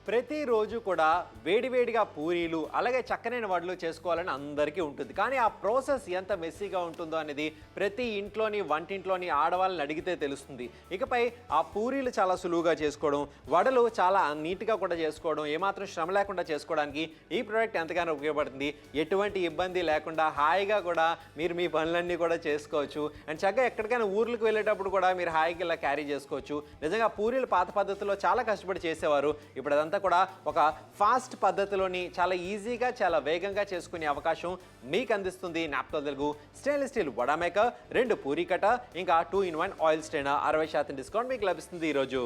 ప్రతిరోజు కూడా వేడివేడిగా పూరీలు అలాగే చక్కనైన వడలు చేసుకోవాలని అందరికీ ఉంటుంది. కానీ ఆ ప్రాసెస్ ఎంత మెస్సీగా ఉంటుందో అనేది ప్రతి ఇంట్లోని వంటింట్లోని ఆడవాళ్ళని అడిగితే తెలుస్తుంది. ఇకపై ఆ పూరీలు చాలా సులువుగా చేసుకోవడం, వడలు చాలా నీట్గా కూడా చేసుకోవడం, ఏమాత్రం శ్రమ లేకుండా చేసుకోవడానికి ఈ ప్రోడక్ట్ ఎంతగానో ఉపయోగపడుతుంది. ఎటువంటి ఇబ్బంది లేకుండా హాయిగా కూడా మీరు మీ పనులన్నీ కూడా చేసుకోవచ్చు. అండ్ చక్కగా ఎక్కడికైనా ఊర్లకు వెళ్ళేటప్పుడు కూడా మీరు హాయిగా ఇలా క్యారీ చేసుకోవచ్చు. నిజంగా పూరీలు పాత పద్ధతిలో చాలా కష్టపడి చేసేవారు. ఇప్పుడు అదంతా కూడా ఒక ఫాస్ట్ పద్ధతిలోని చాలా ఈజీగా చాలా వేగంగా చేసుకునే అవకాశం మీకు అందిస్తుంది నాప్తో Telugu stainless steel vada maker, 2 puri cutter, ఇంకా 2-in-1 ఆయిల్ స్ట్రైనర్. 60% డిస్కౌంట్ మీకు లభిస్తుంది ఈరోజు.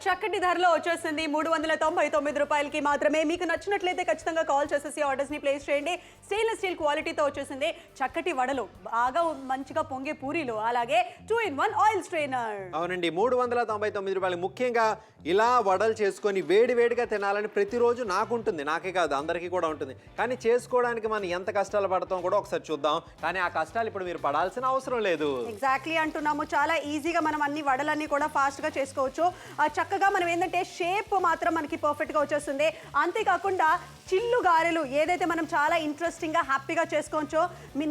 చక్కటి ధరలో వచ్చేసింది 399 రూపాయలకి మాత్రమే. మీకు నచ్చినట్లయితే ఖచ్చితంగా కాల్ చేసేసి ఆర్డర్స్ ని ప్లేస్ చేయండి. స్టెయిన్లెస్ స్టీల్ క్వాలిటీతో వచ్చేసింది. చక్కటి వడలు, బాగా మంచిగా పొంగే పూరీలు, అలాగే 2-in-1 ఆయిల్ స్ట్రైనర్. అవునండి, 399 రూపాయలు. ముఖ్యంగా ఇలా వడలు చేసుకొని వేడివేడిగా తినాలని ప్రతిరోజు నాకుంటుంది, నాకే కాదు అందరికీ కూడా ఉంటుంది. కానీ చేసుకోవడానికి మనం ఎంత కష్టాలు పడతాం కూడా ఒకసారి చూద్దాం. కానీ ఆ కష్టాలు ఇప్పుడు మీరు పడాల్సిన అవసరం లేదు. ఎగ్జాక్ట్లీ అంటున్నాము. చాలా ఈజీగా మనం అన్ని వడలన్నీ కూడా ఫాస్ట్గా చేసుకోవచ్చు. చక్కగా మనం ఏంటంటే షేప్ మాత్రం మనకి పర్ఫెక్ట్గా వచ్చేస్తుంది. అంతేకాకుండా చిల్లు గారెలు ఏదైతే మనం చాలా ఇంట్రెస్టింగ్గా హ్యాపీగా చేసుకోవచ్చో,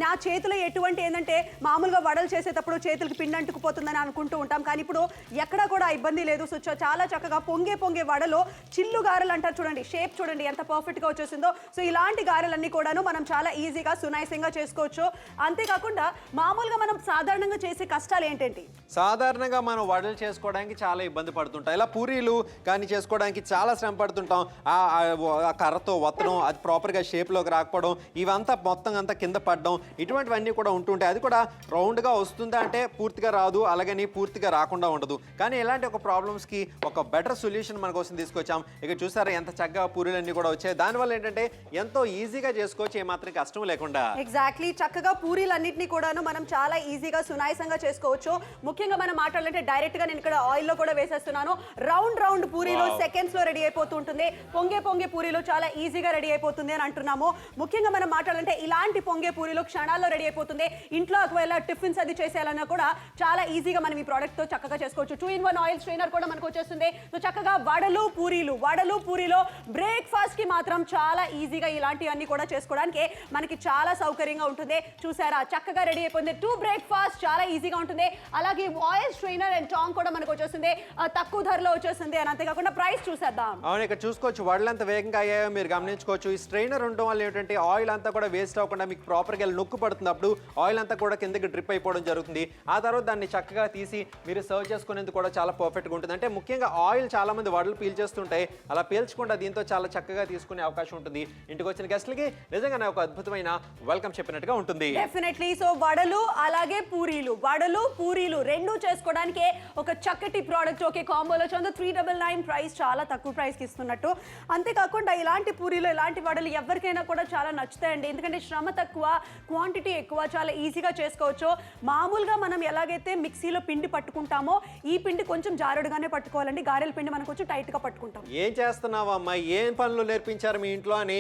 నా చేతిలో ఎటువంటి ఏంటంటే మామూలుగా వడలు చేసేటప్పుడు చేతులకి పిండి అంటుకుపోతుందని అనుకుంటూ ఉంటాం. కానీ ఇప్పుడు ఎక్కడా కూడా ఇబ్బంది లేదు. సో చాలా చక్కగా పొంగే వడలో చిల్లు గారెలు అంటారు చూడండి. షేప్ చూడండి ఎంత పర్ఫెక్ట్గా వచ్చేసిందో. సో ఇలాంటి గారెలన్నీ కూడాను మనం చాలా ఈజీగా సునాయాసంగా చేసుకోవచ్చు. అంతేకాకుండా మామూలుగా మనం సాధారణంగా చేసే కష్టాలు ఏంటంటే, సాధారణంగా మనం వడలు చేసుకోవడానికి చాలా ఇబ్బంది పడుతుంటాం. ఇలా పూరీలు కానీ చేసుకోవడానికి చాలా శ్రమ పడుతుంటాం. ఆ కర్రతో వత్తడం, అది ప్రాపర్గా షేప్లోకి రాకపోవడం, ఇవంతా మొత్తం అంతా కింద పడడం, ఇటువంటివన్నీ కూడా ఉంటుంటాయి. అది కూడా రౌండ్గా వస్తుందా అంటే పూర్తిగా రాదు, అలాగని పూర్తిగా రాకుండా ఉండదు. కానీ ఇలాంటి ఒక ప్రాబ్లమ్స్కి ఒక బెటర్ సొల్యూషన్ మన కోసం తీసుకొచ్చాం. ఇక చూసారా ఎంత చక్కగా పూరీలన్నీ కూడా వచ్చాయి. దానివల్ల ఏంటంటే ఎంతో ఈజీగా చేసుకోవచ్చు, ఏమాత్రం కష్టం లేకుండా. ఎగ్జాక్ట్లీ, చక్కగా పూరీలన్నింటినీ కూడాను మనం చాలా ఈజీగా సునాయాసంగా చేసుకోవచ్చు. ముఖ్యంగా మనం మాట్లాడాలంటే డైరెక్ట్గా నేను ఇక్కడ ఆయిల్లో కూడా వేసేస్తున్నాను. రౌండ్ పూరీలు సెకండ్స్లో రెడీ అయిపోతూ ఉంటుంది. పొంగే పూరీలు చాలా ఈజీగా రెడీ అయిపోతుంది అని అంటున్నాము. ముఖ్యంగా మనం మాట్లాడాలంటే ఇలాంటి పొంగే పూరీలు క్షణాల్లో రెడీ అయిపోతుంది. ఇంట్లో ఒకవేళ టిఫిన్స్ అది చేసేయాలన్నా కూడా చాలా ఈజీగా మనం ఈ ప్రోడక్ట్తో చక్కగా చేసుకోవచ్చు. 2-in-1 ఆయిల్ స్ట్రైనర్ కూడా మనకు వచ్చేస్తుంది. సో చక్కగా వడలు పూరీలో బ్రేక్ఫాస్ట్ కి మాత్రం చాలా ఈజీగా ఇలాంటివన్నీ కూడా చేసుకోవడానికి మనకి చాలా సౌకర్యంగా ఉంటుంది. చూసారా చక్కగా రెడీ అయిపోయింది. 2 బ్రేక్ఫాస్ట్ చాలా ఈజీగా ఉంటుంది. అలాగే ఆయిల్ స్ట్రైనర్ అండ్ టాంగ్ కూడా మనకు వచ్చేస్తుంది. తక్కువ ధరలో వచ్చేస్తుంది. అని అంతేకాకుండా ప్రైస్ చూసేద్దాం. అవును, ఇక్కడ చూసుకోవచ్చు వడలు ఎంత వేగంగా అయ్యాయో మీరు గమనించుకోవచ్చు. ఈ స్ట్రైనర్ ఉండడం వల్ల ఏంటంటే ఆయిల్ అంతా కూడా వేస్ట్ అవ్వకుండా మీకు ప్రాపర్గా నొక్కు పడుతుంది. అప్పుడు ఆయిల్ అంతా కూడా కిందకి డ్రిప్ అయిపోవడం జరుగుతుంది. ఆ తర్వాత దాన్ని చక్కగా తీసి మీరు సర్వ్ చేసుకునేందుకు కూడా చాలా పర్ఫెక్ట్గా ఉంటుంది. అంటే ముఖ్యంగా ఆయిల్ చాలా మంది వడలు పీల్చేస్తుంటాయి, అలా పీల్చకుండా దీంతో చాలా చక్కగా తీసుకునే అవకాశం ఉంటుంది. ఇంటికి వచ్చిన గెస్ట్లకి నిజంగానే ఒక అద్భుతమైన వెల్కమ్ చెప్పినట్టుగా ఉంటుంది. డెఫినెట్లీ. సో వడలు అలాగే పూరీలు రెండు చేసుకోవడానికి ఒక చక్కటి ప్రోడక్ట్ ఒకే కాంబోలో 399 ప్రైస్, చాలా తక్కువ ప్రైస్ కి ఇస్తున్నట్టు. అంతేకాకుండా ఇలాంటి పూరీలు ఇలాంటి వడలు ఎవరికైనా కూడా చాలా నచ్చుతాయండి. ఎందుకంటే శ్రమ తక్కువ, క్వాంటిటీ ఎక్కువ, చాలా ఈజీగా చేసుకోవచ్చు. మామూలుగా మనం ఎలాగైతే మిక్సీలో పిండి పట్టుకుంటామో ఈ పిండి కొంచెం జారుడుగానే పట్టుకోవాలండి. గారెల పిండి మనం కొంచెం టైట్ గా పట్టుకుంటాం. ఏం చేస్తున్నావమ్మా, ఏం పనులు నేర్పించారు మీ ఇంట్లో అని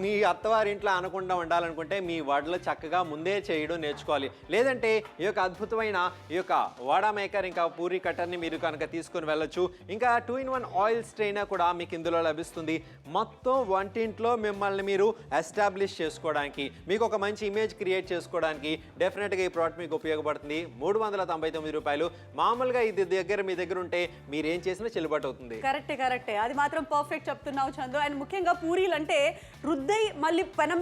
మీ అత్తవారి ఇంట్లో అనకుండా ఉండాలనుకుంటే మీ వడలు చక్కగా ముందే చేయడం నేర్చుకోవాలి. లేదంటే ఈ యొక్క అద్భుతమైన ఈ యొక్క వడా మేకర్ ఇంకా పూరీ కట్టర్ని మీరు కనుక తీసుకుని వెళ్ళొచ్చు. ఇంకా 2-in-1 ఆయిల్ స్ట్రైనర్ కూడా మీకు ఇందులో లభిస్తుంది. మొత్తం వంటింట్లో మిమ్మల్ని మీరు ఎస్టాబ్లిష్ చేసుకోవడానికి, మీకు ఒక మంచి ఇమేజ్ క్రియేట్ చేసుకోవడానికి డెఫినెట్గా ఈ ప్రోడక్ట్ మీకు ఉపయోగపడుతుంది. 399 రూపాయలు. మామూలుగా ఇది మీ దగ్గర ఉంటే మీరు ఏం చేసినా చెల్లుబాటు అవుతుంది. కరెక్టే, అది మాత్రం పర్ఫెక్ట్ చెప్తున్నావు చందు. అండ్ ముఖ్యంగా పూరీలు అంటే రుద్దై మళ్ళీ పెనం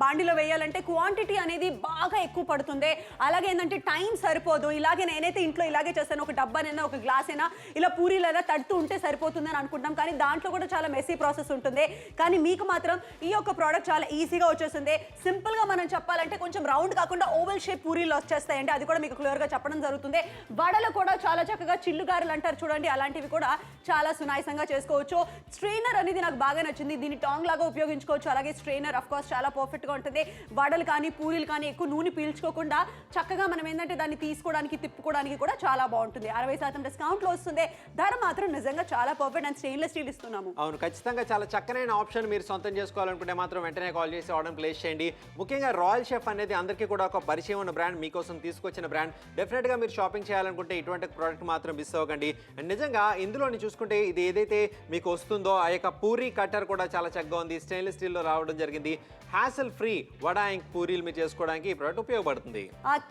బాండిలో వేయాలంటే క్వాంటిటీ అనేది బాగా ఎక్కువ పడుతుంది. అలాగే ఏంటంటే టైం సరిపోదు. ఇలాగే నేనైతే ఇంట్లో ఇలాగే చేస్తాను, ఒక డబ్బానైనా ఒక గ్లాస్ అయినా ఇలా పూరీలైనా తడుతూ ఉంటే సరిపోతుంది అని అనుకుంటాం. కానీ దాంట్లో కూడా చాలా మెస్సీ ప్రాసెస్ ఉంటుంది. కానీ మీకు మాత్రం ఈ యొక్క ప్రోడక్ట్ చాలా ఈజీగా వచ్చేస్తుంది. సింపుల్ గా మనం చెప్పాలంటే కొంచెం రౌండ్ కాకుండా ఓవెల్ షేప్ పూరీలు వచ్చేస్తాయండి. అది కూడా మీకు క్లియర్ గా చెప్పడం జరుగుతుంది. వడలు కూడా చాలా చక్కగా చిల్లుగారులు అంటారు చూడండి, అలాంటివి కూడా చాలా సునాయాసంగా చేసుకోవచ్చు. స్ట్రైనర్ అనేది నాకు బాగా నచ్చింది. దీన్ని టాంగ్ లాగా ఉపయోగించుకోవచ్చు. అలాగే స్ట్రైనర్ ఆఫ్ కోర్స్ చాలా పర్ఫెక్ట్ గా ఉంటుంది. వడలు కానీ పూరీలు కానీ ఎక్కువ నూనె పీల్చుకోకుండా చక్కగా మనం ఏంటంటే దాన్ని తీసుకోవడానికి తిప్పుకోవడానికి కూడా చాలా బాగుంటుంది. 60% డిస్కౌంట్ లో వస్తుంది. ధర మాత్రం నిజంగా చాలా పర్ఫెక్ట్ అండ్ స్టెయిన్లెస్ స్టీల్ ఇస్తున్నాము. అవును, ఖచ్చితంగా చాలా చక్కనైన ఆప్షన్. మీరు సొంతం చేసుకోవాలనుకుంటే మాత్రం వెంటనే కాల్ చేసి ఆర్డర్ ప్లేస్ చేయండి. ముఖ్యంగా రాయల్ షెఫ్ అనేది అందరికీ కూడా ఒక పరిచయం ఉన్న బ్రాండ్, మీకోసం తీసుకొచ్చిన బ్రాండ్. డెఫినెట్గా మీరు షాపింగ్ చేయాలనుకుంటే ఇటువంటి ప్రోడక్ట్ మాత్రం మిస్ అవ్వకండి. అండ్ నిజంగా ఇందులోని చూసుకుంటే ఇది ఏదైతే మీకు వస్తుందో వస్తుందో ఆ యొక్క పూరీ కట్టర్ కూడా చాలా చక్కగా ఉంది. స్టెయిన్లెస్ స్టీల్లో రావడం జరిగింది. హ్యాసల్ ఫ్రీ వడా ఇంక్ పూరీలు మీరు చేసుకోవడానికి ఈ ప్రోడక్ట్ ఉపయోగపడుతుంది.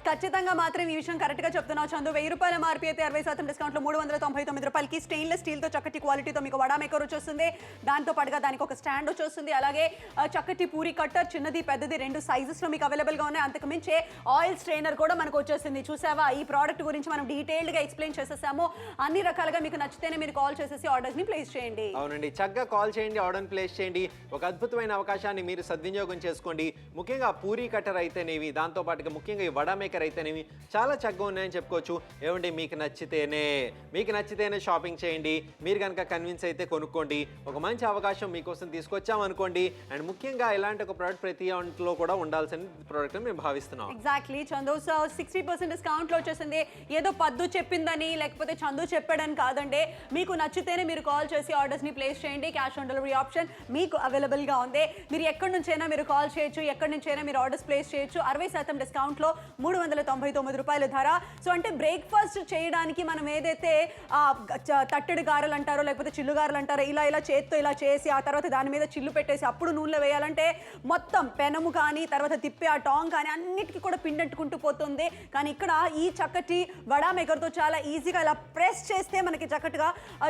ఖచ్చితంగా మాత్రం ఈ విషయం కరెక్ట్ గా చెప్తున్నావు చందు. 1000 రూపాయల మార్పి అయితే 60% డిస్కౌంట్ లో 399 రూపాయలకి స్టెయిన్లెస్ స్టీల్ తో చక్కటి క్వాలిటీతో మీకు వడా మేకర్ వచ్చేస్తుంది. దాంతో పాటుగా దానికి ఒక స్టాండ్ వచ్చేస్తుంది. అలాగే చక్కటి పూరీ కట్టర్ చిన్నది పెద్దది 2 సైజెస్ లో మీకు అవైలబుల్ గా ఉన్నాయి. అంతకు మించే ఆయిల్ స్ట్రైనర్ కూడా మనకు వచ్చేసింది. చూసావా, ఈ ప్రోడక్ట్ గురించి మనం డీటెయిల్డ్ గా ఎక్స్ప్లెయిన్ చేసేసాము. అన్ని రకాలుగా మీకు నచ్చితేనే మీరు కాల్ చేసేసి ఆర్డర్స్ ని ప్లేస్ చేయండి. అవునండి, చక్కగా కాల్ చేయండి, ఆర్డర్ ప్లేస్ చేయండి. ఒక అద్భుతమైన అవకాశాన్ని మీరు సద్వినియోగం చేసుకోండి. ముఖ్యంగా పూరీ కట్టర్ అయితేనేవి, దాంతో పాటుగా ముఖ్యంగా ఈ వడా మేకర్ అయితేనేవి చాలా చక్కగా ఉన్నాయని చెప్పుకోవచ్చు. ఏమండి, మీకు నచ్చితేనే షాపింగ్ చేయండి. మీరు కనుక కన్విన్స్ అయితే కొనుక్కోండి. ఒక మంచి అవకాశం మీకోసం తీసుకొచ్చాం అనుకోండి. అండ్ ముఖ్యంగా ఇలాంటి ఒక ప్రోడక్ట్ ప్రతి ఇంట్లో కూడా ఉండాల్సిన ప్రోడక్ట్ మేము భావిస్తున్నాం. ఎగ్జాక్ట్లీ చందు. సో 60% డిస్కౌంట్ లో వచ్చేసింది. ఏదో పద్దు చెప్పిందని లేకపోతే చందు చెప్పాడని కాదండి. మీకు నచ్చితేనే మీరు కాల్ చేసి ఆర్డర్స్ ని ప్లేస్ చేయండి. క్యాష్ ఆన్ డెలివరీ ఆప్షన్ మీకు అవైలబుల్ గా ఉంది. మీరు ఎక్కడి నుంచైనా మీరు కాల్ చేయొచ్చు, ఎక్కడి నుంచైనా మీరు ఆర్డర్స్ ప్లేస్ చేయొచ్చు. 60% డిస్కౌంట్ లో 399 రూపాయల ధర. సో అంటే బ్రేక్ఫాస్ట్ చేయడానికి మనం ఏదైతే తట్టెడు గారెలు అంటారో లేకపోతే చిల్లు గారెలు అంటారో ఇలా చేత్తో ఇలా చేసి ఆ తర్వాత దాని మీద చిల్లు పెట్టేసి అప్పుడు నూనెలో వేయాలంటే మొత్తం పెనము కానీ తర్వాత తిప్పే ఆ టాంగ్ కానీ అన్నిటికీ కూడా పిండంటుకుంటూ పోతుంది. కానీ ఇక్కడ ఈ చక్కటి వడా మేకర్తో చాలా ఈజీగా ఇలా ప్రెస్ చేస్తే మనకి చక్కటిగా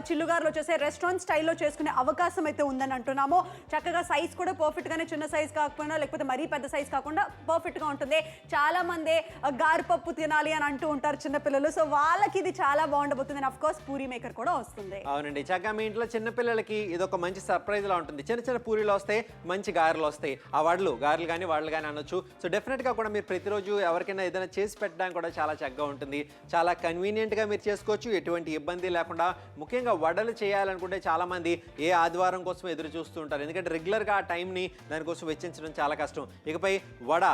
చిల్లుగారులు వచ్చేసే రెస్టారెంట్ స్టైల్లో చేసుకునే అవకాశం అయితే ఉందని అంటున్నాము. చక్కగా సైజ్ కూడా పర్ఫెక్ట్గానే, చిన్న సైజ్ కాకపోయినా లేకపోతే మరీ పెద్ద సైజ్ కాకుండా పర్ఫెక్ట్గా ఉంటుంది. చాలా మంది గారిపప్పు తినాలి అని అంటూ ఉంటారు చిన్నపిల్లలు. సో వాళ్ళకి ఇది చాలా బాగుండబోతుంది. అఫ్ కోర్స్ పూరీ మేకర్ కూడా వస్తుంది. అవునండి, చక్కగా మీ ఇంట్లో చిన్నపిల్లలకి ఇది ఒక మంచి సర్ప్రైజ్ లా ఉంటుంది. చిన్న చిన్న పూరీలు వస్తాయి, మంచి గారెలు వస్తాయి. ఆ గారెలు కానీ వాళ్ళు కానీ అనొచ్చు. సో డెఫినెట్గా కూడా మీరు ప్రతిరోజు ఎవరికైనా ఏదైనా చేసి పెట్టడానికి కూడా చాలా చక్కగా ఉంటుంది. చాలా కన్వీనియంట్గా మీరు చేసుకోవచ్చు, ఎటువంటి ఇబ్బంది లేకుండా. ముఖ్యంగా వడలు చేయాలనుకుంటే చాలామంది ఏ ఆదివారం కోసం ఎదురు చూస్తూ ఉంటారు. ఎందుకంటే రెగ్యులర్గా ఆ టైంని దానికోసం వెచ్చించడం చాలా కష్టం. ఇకపై వడ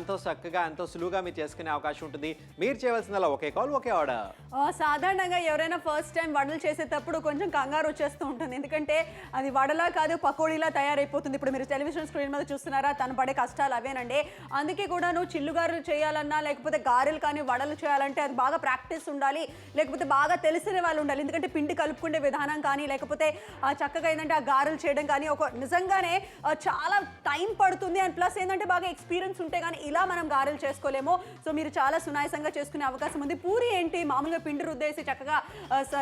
ఎంతో చక్కగా ఎంతో సులువుగా మీరు చేసుకునే అవకాశం ఉంటుంది. మీరు చేయవలసిందల్లా ఒకే కాల్ ఒకే ఆర్డర్. సాధారణంగా ఎవరైనా ఫస్ట్ టైం వడలు చేసేటప్పుడు కొంచెం కంగారు వచ్చేస్తూ ఉంటుంది. ఎందుకంటే అది వడలా కాదు పకోడీలా తయారైపోతుంది. ఇప్పుడు మీరు టెలివిజన్ స్క్రీన్ మీద చూస్తున్నారా, తను పడే కష్టాలు అవేనండి. అందుకే కూడా నువ్వు చిల్లుగారెలు చేయాలన్నా లేకపోతే గారెలు కానీ వడలు చేయాలంటే అది బాగా ప్రాక్టీస్ ఉండాలి, లేకపోతే బాగా తెలిసిన వాళ్ళు ఉండాలి. ఎందుకంటే పిండి కలుపుకునే విధానం కానీ లేకపోతే చక్కగా ఏంటంటే ఆ గారెలు చేయడం కానీ ఒక నిజంగానే చాలా టైం పడుతుంది. అండ్ ప్లస్ ఏంటంటే బాగా ఎక్స్పీరియన్స్ ఉంటే కానీ ఇలా మనం గారెలు చేసుకోలేము. సో మీరు చాలా సునాయాసంగా చేసుకునే అవకాశం ఉంది. పూరి ఏంటి మామూలుగా పిండి రుద్దేసి చక్కగా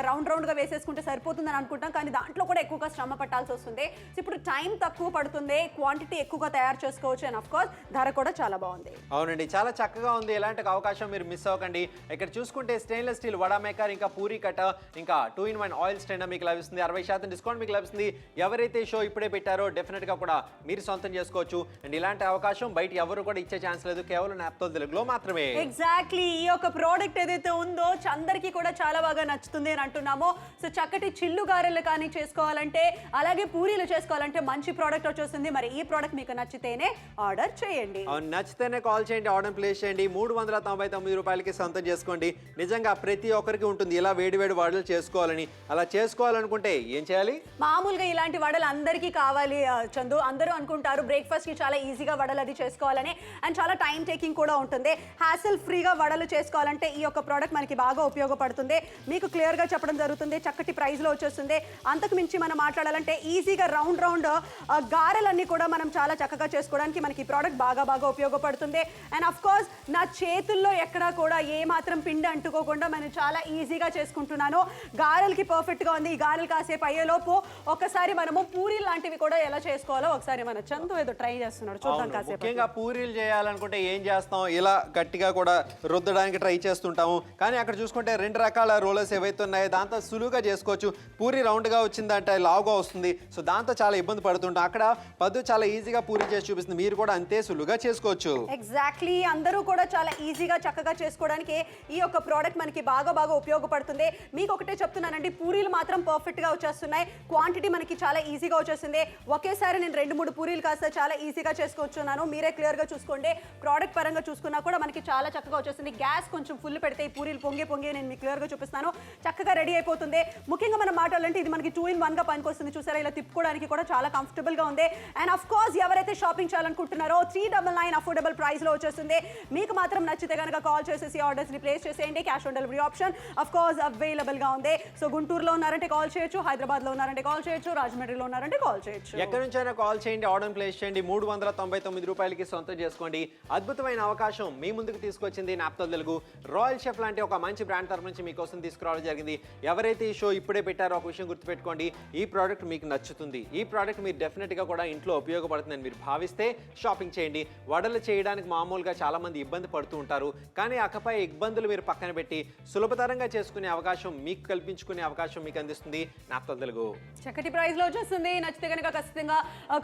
రౌండ్గా వేసేసుకుంటే సరిపోతుందని అనుకుంటాం, కానీ దాంట్లో కూడా ఎక్కువగా శ్రమ పట్టాల్సి వస్తుంది. సో ఇప్పుడు టైం తక్కువ పడుతుంది, క్వాంటిటీ ఎక్కువగా తయారు చేసుకోవచ్చు. అండ్ అఫ్ కోర్స్ ధర కూడా చాలా బాగుంది. అవునండి, చాలా చక్కగా ఉంది. ఎలాంటి అవకాశం మీరు మిస్ అవ్వకండి. ఇక్కడ చూసుకుంటే స్టెయిన్లెస్ స్టీల్ వడా మేకర్, ఇంకా పూరీ కట్ట, ఇంకా 2-in-1 ఆయిల్ స్ట్రైనర్ మీకు లభిస్తుంది. 60% డిస్కౌంట్ మీకు లభిస్తుంది. ఎవరైతే షో ఇప్పుడే పెట్టారో డెఫినెట్గా కూడా మీరు సొంతం చేసుకోవచ్చు. అండ్ ఇలాంటి అవకాశం బయట ఎవరు కూడా ఇచ్చే ఛాన్స్ లేదు, కేవలం నాప్తో తెలుగులో మాత్రమే. ఎగ్జాక్ట్లీ, ఈ యొక్క ప్రోడక్ట్ ఏదైతే ఉందో అందరికీ కూడా చాలా బాగా నచ్చుతుంది అని అంటున్నాము. సో చక్కటి చిల్లు గారెలు కానీ చేసుకోవాలంటే అలాగే పూరీలు చేసుకోవాలంటే మంచి ప్రోడక్ట్ వచ్చేస్తుంది. మరి ఈ ప్రోడక్ట్ మీకు నచ్చితేనే ఆర్డర్ చేయండి. నచ్చితేనే కాల్ చేయండి, ఆర్డర్ ప్లేస్ చేయండి. 399 రూపాయలకి సొంతం చేసుకోండి. నిజంగా ప్రతి ఒక్కరికి ఉంటుంది ఇలా వేడి వడలు చేసుకోవాలని. అలా చేసుకోవాలనుకుంటే ఏం చేయాలి? మామూలుగా ఇలాంటి వడలు అందరికీ కావాలి చందు. అందరూ అనుకుంటారు బ్రేక్ఫాస్ట్ కి చాలా ఈజీగా వడలు అది చేసుకోవాలని. అండ్ చాలా టైం టేకింగ్ కూడా ఉంటుంది. హ్యాసిల్ ఫ్రీగా వడలు చేసుకోవాలంటే ఈ యొక్క ప్రోడక్ట్ మనకి బాగా ఉపయోగపడుతుంది. మీకు క్లియర్ గా చెప్పడం జరుగుతుంది. చక్కటి ప్రైస్ లో వచ్చేస్తుంది. అంతకు మించి మనం మాట్లాడాలంటే ఈజీగా రౌండ్ గారెలన్నీ కూడా మనం చాలా చక్కగా చేసుకోవడానికి మనకి ఈ ప్రోడక్ట్ బాగా ఉపయోగపడుతుంది. అండ్ అఫ్ కోర్స్ నా చేతుల్లో ఎక్కడా కూడా ఏ మాత్రం పిండి అంటుకోకుండా మనం చాలా ఈజీగా చేసుకుంటున్నాను. గారెలకి పర్ఫెక్ట్ గా ఉంది. ఈ గారెలు కాసేపు అయ్యేలోపు ఒకసారి మనము పూరీలు లాంటివి కూడా ఎలా చేసుకోవాలో ఒకసారి మన చందు ఏదో ట్రై చేస్తున్నాడు, చూద్దాం కాసేపు. ముఖ్యంగా పూరీలు చేయాలనుకుంటే ఏం చేస్తాం, ఇలా గట్టిగా కూడా రుద్దడానికి ట్రై చేస్తుంటాము. కానీ అక్కడ చూసుకుంటే 2 రకాల రోలర్స్ ఏవైతే ఉన్నాయో దాంతో సులువుగా చేసుకోవచ్చు. పూరి రౌండ్గా వచ్చిందంటే లావుగా వస్తుంది. సో దాంతో చాలా ఇబ్బంది పడుతుంటాం. అక్కడ పద్దు చాలా ఈజీగా పూరి చేసి చూపిస్తుంది. మీరు కూడా అంతే సులువుగా చేసుకోవచ్చు. ఎగ్జాక్ట్లీ, అందరూ కూడా చాలా ఈజీగా చక్కగా చేసుకోవడానికి ఈ యొక్క ప్రోడక్ట్ మనకి బాగా ఉపయోగపడుతుంది. మీకు ఒకటే చెప్తున్నానండి, పూరీలు మాత్రం పర్ఫెక్ట్ గా వచ్చేస్తున్నాయి. క్వాంటిటీ మనకి చాలా ఈజీగా వచ్చేసింది. ఒకేసారి నేను 2-3 పూరీలు కాస్త చాలా ఈజీగా చేసుకోవచ్చున్నాను. మీరే క్లియర్ గా చూసుకోండి. ప్రోడక్ట్ పరంగా చూసుకున్నా కూడా మనకి చాలా చక్కగా వచ్చేసింది. గ్యాస్ కొంచెం ఫుల్ పెడితే ఈ పూరీలు పొంగి నేను మీకు క్లియర్ గా చూపిస్తాను. చక్కగా రెడీ అయిపోతుంది. ముఖ్యంగా మనం మాట్లాడాలంటే ఇది మనకి 2-in-1 గా పనికొస్తుంది. చూసారా, ఇలా తిప్పుకోవడానికి కూడా చాలా కంఫర్టబుల్ గా ఉంది. అండ్ అఫ్ కోర్స్ ఎవరైతే షాపింగ్ చేయాలనుకుంటున్నారో 399 అఫోర్డబుల్ ప్రైస్ లో వచ్చేస్తుంది. మీకు మాత్రం నచ్చితే కనుక కాల్ చేసేసి ఆర్డర్స్ ని ప్లేస్ చేసేయండి. Cash on delivery option of course available గా ఉంది. సో గుంటూరులో ఉన్నారంటే కాల్ చేయొచ్చు, హైదరాబాద్ లో ఉన్నారంటే కాల్ చేయొచ్చు, రాజమండ్రిలో ఉన్నారంటే కాల్ చేయొచ్చు. ఎక్కడి నుంచైనా కాల్ చేయండి, ఆర్డర్ ప్లేస్ చేయండి. 399 రూపాయలకి సొంతం చేసుకోండి. అద్భుతమైన అవకాశం మీ ముందుకు తీసుకొచ్చింది నాప్తోల్ తెలుగు. రాయల్ షెఫ్ లాంటి ఒక మంచి బ్రాండ్ తరఫు నుంచి మీకోసం తీసుకురావడం జరిగింది. ఎవరైతే ఈ షో ఇప్పుడే పెట్టారో ఒక విషయం గుర్తుపెట్టుకోండి, ఈ ప్రోడక్ట్ మీకు నచ్చుతుంది. ఈ ప్రోడక్ట్ మీరు డెఫినెట్గా కూడా ఇంట్లో ఉపయోగపడుతుందని మీరు భావిస్తే షాపింగ్ చేయండి. వడలు చేయడానికి మామూలుగా చాలా మంది ఇబ్బంది పడుతూ ఉంటారు, కానీ అకపై ఇబ్బందులు మీరు పక్కన పెట్టి సులభతరంగా చేసుకునే అవకాశం మీకు కల్పించుకునే అవకాశం మీకు అందిస్తుంది నాప్తోల్ తెలుగు. చక్కటి ప్రైస్ లో వచ్చేస్తుంది. నచ్చితే కనుక ఖచ్చితంగా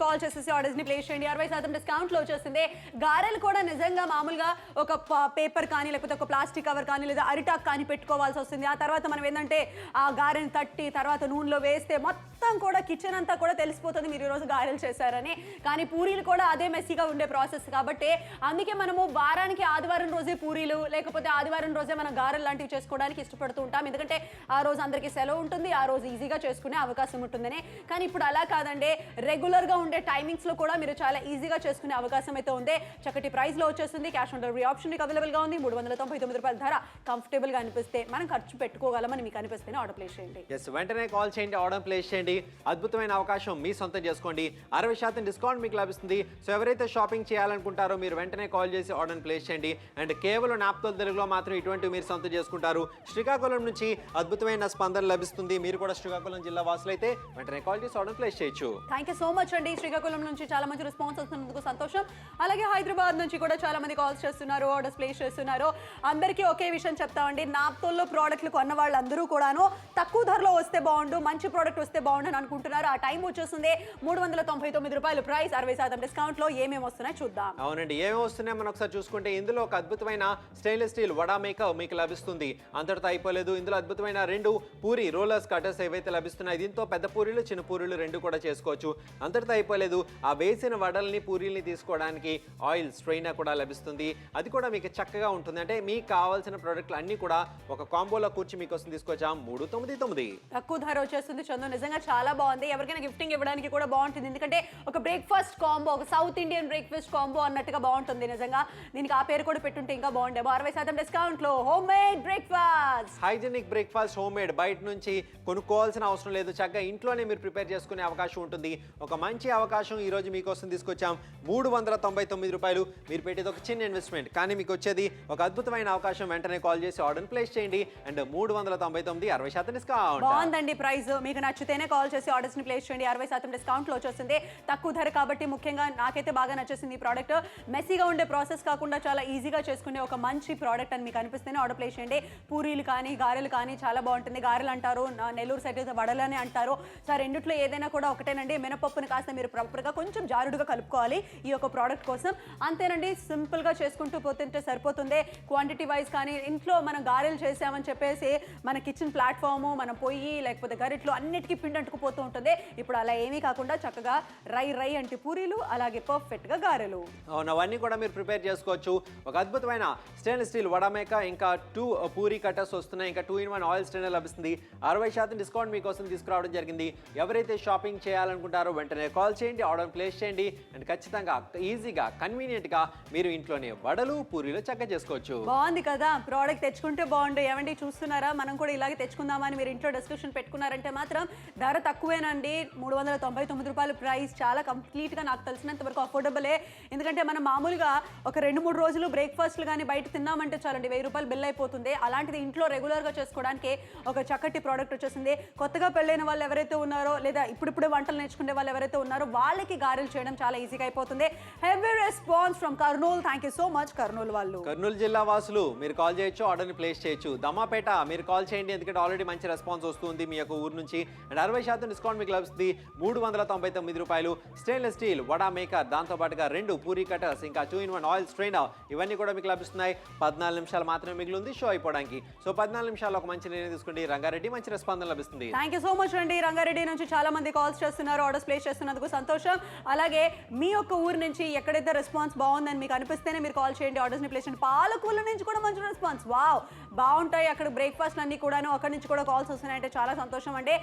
కాల్ చేసేసి ఆర్డర్స్ ని ప్లేస్ చేయండి. 60% డిస్కౌంట్ లో వచ్చేస్తుంది. గారెలు కూడా నిజంగా మామూలుగా ఒక పేపర్ కానీ లేకపోతే ఒక ప్లాస్టిక్ కవర్ కానీ లేదా అరిటాక్ కానీ పెట్టుకోవాల్సి వస్తుంది. ఆ తర్వాత మనం ఏంటంటే ఆ గారెని తట్టి తర్వాత నూనెలో వేస్తే మొత్తం కూడా కిచెన్ అంతా కూడా తెలిసిపోతుంది మీరు ఈరోజు గారెలు చేశారని. కానీ పూరీలు కూడా అదే మెస్సీగా ఉండే ప్రాసెస్ కాబట్టి అందుకే మనము వారానికి ఆదివారం రోజే పూరీలు లేకపోతే ఆదివారం రోజే మనం గారెలు లాంటివి చేసుకోవడానికి ఇష్టపడుతూ ఉంటాం. ఎందుకంటే ఆ రోజు అందరికీ సెలవు ఉంటుంది, ఆ రోజు ఈజీగా చేసుకునే అవకాశం ఉంటుందని. కానీ ఇప్పుడు అలా కాదండి, రెగ్యులర్గా ఉండే టైమింగ్స్లో కూడా మీరు చాలా ఈజీగా చేసుకునే అవకాశం అయితే ఉంది. చక్కటి ప్రైస్లో వచ్చేస్తుంది. క్యాష్ ఆన్ డెలివరీ ఆప్షన్ మీకు అవైలబుల్గా ఉంది. 399 రూపాయల ధర కంఫర్టబుల్గా అనిపిస్తే మనం ఖర్చు పెట్టుకోగలమని మీకు అనిపిస్తేనే ఆర్డర్ ప్లేస్ చేయండి. ఎస్, వెంటనే కాల్ చేయండి, ఆర్డర్ ప్లేస్ చేయండి. అద్భుతమైన అవకాశం మీ సొంతం చేసుకోండి. 60% డిస్కౌంట్ మీకు లభిస్తుంది. సో ఎవరైతే షాపింగ్ చేయాలనుకుంటారో మీరు వెంటనే కాల్ చేసి ఆర్డర్ ప్లేస్ చేయండి. అండ్ కేవలం నాప్తోల్ తెలుగులో మాత్రం ఇటువంటి మీరు సొంతం చేసుకుంటారు. శ్రీకాకుళం నుంచి అద్భుతమైన స్పందన లభిస్తుంది. మీరు కూడా శ్రీకాకుళం జిల్లా వాసులైతే వెంటనే కాల్ చేసి ఆర్డర్ ప్లేస్ చేయొచ్చు. థ్యాంక్ యూ సో మచ్ అండి. శ్రీకాకుళం నుంచి చాలా మంచి రెస్పాన్స్ వస్తున్నందుకు సంతోషం. అలాగే హైదరాబాద్ నుంచి కూడా చాలా మంది కాల్స్ చేస్తున్నారు, ఆర్డర్స్ ప్లేస్ చేస్తున్నారు. అందరికీ ఒకే విషయం చెప్తామండి, నాప్తోల్లో ప్రోడక్ట్లు కొన్న వాళ్ళందరూ కూడాను తక్కువ ధరలో వస్తే బాగుండు, మంచి ప్రోడక్ట్ వస్తే బాగుండు అని అనుకుంటున్నారు. ఆ టైం వచ్చేస్తుంది. 399 రూపాయలు ప్రైస్, 60% డిస్కౌంట్ లో ఏమేమి వస్తున్నాయి చూద్దాం. అవునండి, ఏమేమి వస్తున్నాయి మనం ఒకసారి చూసుకుంటే ఇందులో ఒక అద్భుతమైన స్టెయిన్లెస్ స్టీల్ వడా మేకర్ మీకు లభిస్తుంది. అంతటితో అయిపోలేదు, ఇందులో అద్భుతమైన 2 పూరి రోలర్స్ కటర్స్ ఏవైతే లభిస్తున్నాయి. దీంతో పెద్ద పూరీలు చిన్న పూరీలు 2 కూడా చేసుకోవచ్చు. అంతటితో అయిపోలేదు, ఆ వేసిన వడల్ని పూరీల్ని తీసుకోవడానికి ఆయిల్ స్ట్రైనర్ కూడా లభిస్తుంది. అది కూడా మీకు చక్కగా ఉంటుంది. అంటే మీకు కావాల్సిన ప్రోడక్ట్లు అన్ని కూడా ఒక కాంబోలో కూర్చి మీకోసం తీసుకొచ్చాం. 399 తక్కువ ధర వచ్చేస్తుంది. చందు నిజంగా చాలా బాగుంది. ఎవరికైనా గిఫ్టింగ్ ఇవ్వడానికి కూడా బాగుంటుంది. ఎందుకంటే ఒక బ్రేక్ఫాస్ట్ కాంబో, ఒక సౌత్ ఇండియన్ బ్రేక్ఫాస్ట్ కాంబో అన్నట్టుగా బాగుంటుంది. నిజంగా దీనికి ఆ పేరు కూడా పెట్టుంటే ఇంకా బాగుండేమో. 60% డిస్కౌంట్ లో home made breakfast, hygienic breakfast home made, బయట నుంచి కొనుక్కోవాల్సిన అవసరం లేదు. చక్కగా ఇంట్లోనే మీరు ప్రిపేర్ చేసుకునే అవకాశం ఉంటుంది. ఒక మంచి అవకాశం ఈ రోజు మీకోసం తీసుకొచ్చాం. 399 రూపాయలు. మీరు పెట్టేది ఒక చిన్న ఇన్వెస్ట్మెంట్, కానీ మీకు వచ్చేది ఒక అద్భుతమైన అవకాశం. వెంటనే కాల్ చేసి ఆర్డర్ ప్లేస్ చేయండి. And 399 60% discount. బాగుందండి ప్రైస్. మీకు నచ్చితేనే కాల్ చేసి ఆర్డర్స్ ని ప్లేస్ చేయండి. 60% డిస్కౌంట్ లో వచ్చేస్తుంది. తక్కువ ధర కాబట్టి ముఖ్యంగా నాకైతే బాగా నచ్చేసింది ఈ ప్రోడక్ట్. మెస్సీగా ఉండే ప్రాసెస్ కాకుండా చాలా ఈజీగా చేసుకునే ఒక మంచి ప్రోడక్ట్ అని మీకు అనిపిస్తేనే ఆర్డర్ ప్లేస్ చేయండి. పూరీలు కానీ గారెలు కానీ చాలా బాగుంటుంది. గారెలు అంటారు, నెల్లూరు సైడ్ వడలని అంటారు. సో రెండిట్లో ఏదైనా కూడా ఒకటేనండి. మినపప్పుని కాస్త మీరు ప్రాపర్గా కొంచెం జారుడుగా కలుపుకోవాలి ఈ యొక్క ప్రోడక్ట్ కోసం. అంతేనండి, సింపుల్గా చేసుకుంటూ పోతుంటే సరిపోతుంది. క్వాంటిటీ వైజ్ కానీ ఇంట్లో మనం గారెలు చేసామని చెప్పేసి మన కిచెన్ ప్లాట్ఫాము, మన పొయ్యి లేకపోతే గరిట్లు అన్నిటికీ పిండి అంటుకుపోతూ ఉంటుంది. ఇప్పుడు అలా ఏమీ కాకుండా చక్కగా రై అంటే పూరీలు, అలాగే పర్ఫెక్ట్గా గారెలు. అవును, అవన్నీ కూడా మీరు ప్రిపేర్ చేసుకోవచ్చు. ఒక అద్భుతమైన స్టెయిన్లెస్ స్టీల్ వడ మేకర్, ఇంకా 2 పూరీ కట్టర్స్ వస్తున్నాయి. ఇంకా 2-in-1 ఆయిల్ స్ట్రైనర్ లభిస్తుంది. 60% డిస్కౌంట్ మీకోసం తీసుకురావడం జరిగింది. ఎవరైతే షాపింగ్ చేయాలనుకుంటారో వెంటనే కాల్ చేయండి, ఆర్డర్ ప్లేస్ చేయండి. అండ్ ఖచ్చితంగా ఈజీగా కన్వీనియంట్గా మీరు ఇంట్లోనే వడలు పూరీలు చక్కగా చేసుకోవచ్చు. బాగుంది కదా, ప్రోడక్ట్ తెచ్చుకుంటే బాగుండు. ఏమండి చూస్తున్నారా, మనం కూడా ఇలాగే తెచ్చుకుందామని మీరు ఇంట్లో డిస్క్రిప్షన్ పెట్టుకున్నారంటే మాత్రం ధర తక్కువేనండి. 399 రూపాయలు ప్రైస్. చాలా కంప్లీట్గా నాకు తెలిసినంత వరకు అఫోర్డబులే. ఎందుకంటే మనం మామూలుగా ఒక 2-3 రోజులు బ్రేక్ఫాస్ట్లు కానీ బయట తిన్నామంటే చాలండి 1000 రూపాయలు బిల్ అయిపోతుంది. అలాంటిది ఇంట్లో రెగ్యులర్గా చేసుకోవడానికి ఒక చక్కటి ప్రోడక్ట్ వచ్చేసింది. కొత్తగా పెళ్ళైన వాళ్ళు ఎవరైతే ఉన్నారో లేదా ఇప్పుడిప్పుడే వంటలు నేర్చుకునే వాళ్ళు ఎవరైతే ఉన్నారో వాళ్ళకి గారెలు చేయడం చాలా ఈజీగా అయిపోతుంది. Heavy response from Kurnool. Thank you so much Kurnool వాళ్ళు. కర్నూలు జిల్లా వాసులు మీరు కాల్ చేయొచ్చు, ఆర్డర్ని ప్లేస్ చేయొచ్చు. దమ్మాపేట మీరు కాల్ చేయండి, ఎందుకంటే ఆల్రెడీ మంచి రెస్పాన్స్ వస్తుంది మీ యొక్క ఊరు నుంచి. అండ్ 60% డిస్కౌంట్ మీకు లభిస్తుంది. 399 రూపాయలు. స్టెయిన్లెస్ స్టీల్ వడా మేకర్, దాంతో పాటుగా 2 పూరీ కటర్స్, ఇంకా 2-in-1 ఆయిల్ స్ట్రైనర్, ఇవన్నీ కూడా మీకు లభిస్తున్నాయి. 14 నిమిషాలు మాత్రమే మిగిలింది షో అయిపోవడానికి. సో 14 నిమిషాలు ఒక మంచి నిర్ణయం తీసుకోండి. రంగారెడ్డి మంచి రెస్పాన్స్ లభిస్తుంది. థ్యాంక్ యూ సో మచ్ అండి. రంగారెడ్డి నుంచి చాలా మంది కాల్స్ చేస్తున్నారు, ఆర్డర్స్ ప్లేస్ చేస్తున్నందుకు సంతోషం. అలాగే మీ యొక్క ఊరు నుంచి ఎక్కడైతే రెస్పాన్స్ బాగుందని మీకు అనిపిస్తేనే మీరు కాల్ చేయండి, ఆర్డర్స్ని ప్లేస్ చేయండి. పాలకూల నుంచి కూడా మంచి రెస్పాన్స్, వావ్ బాగుంటాయి అక్కడ బ్రేక్ఫాస్ట్ అన్ని కూడాను. అక్కడి నుంచి కూడా కాల్స్ వస్తున్నాయంటే చాలా సంతోషం అండి.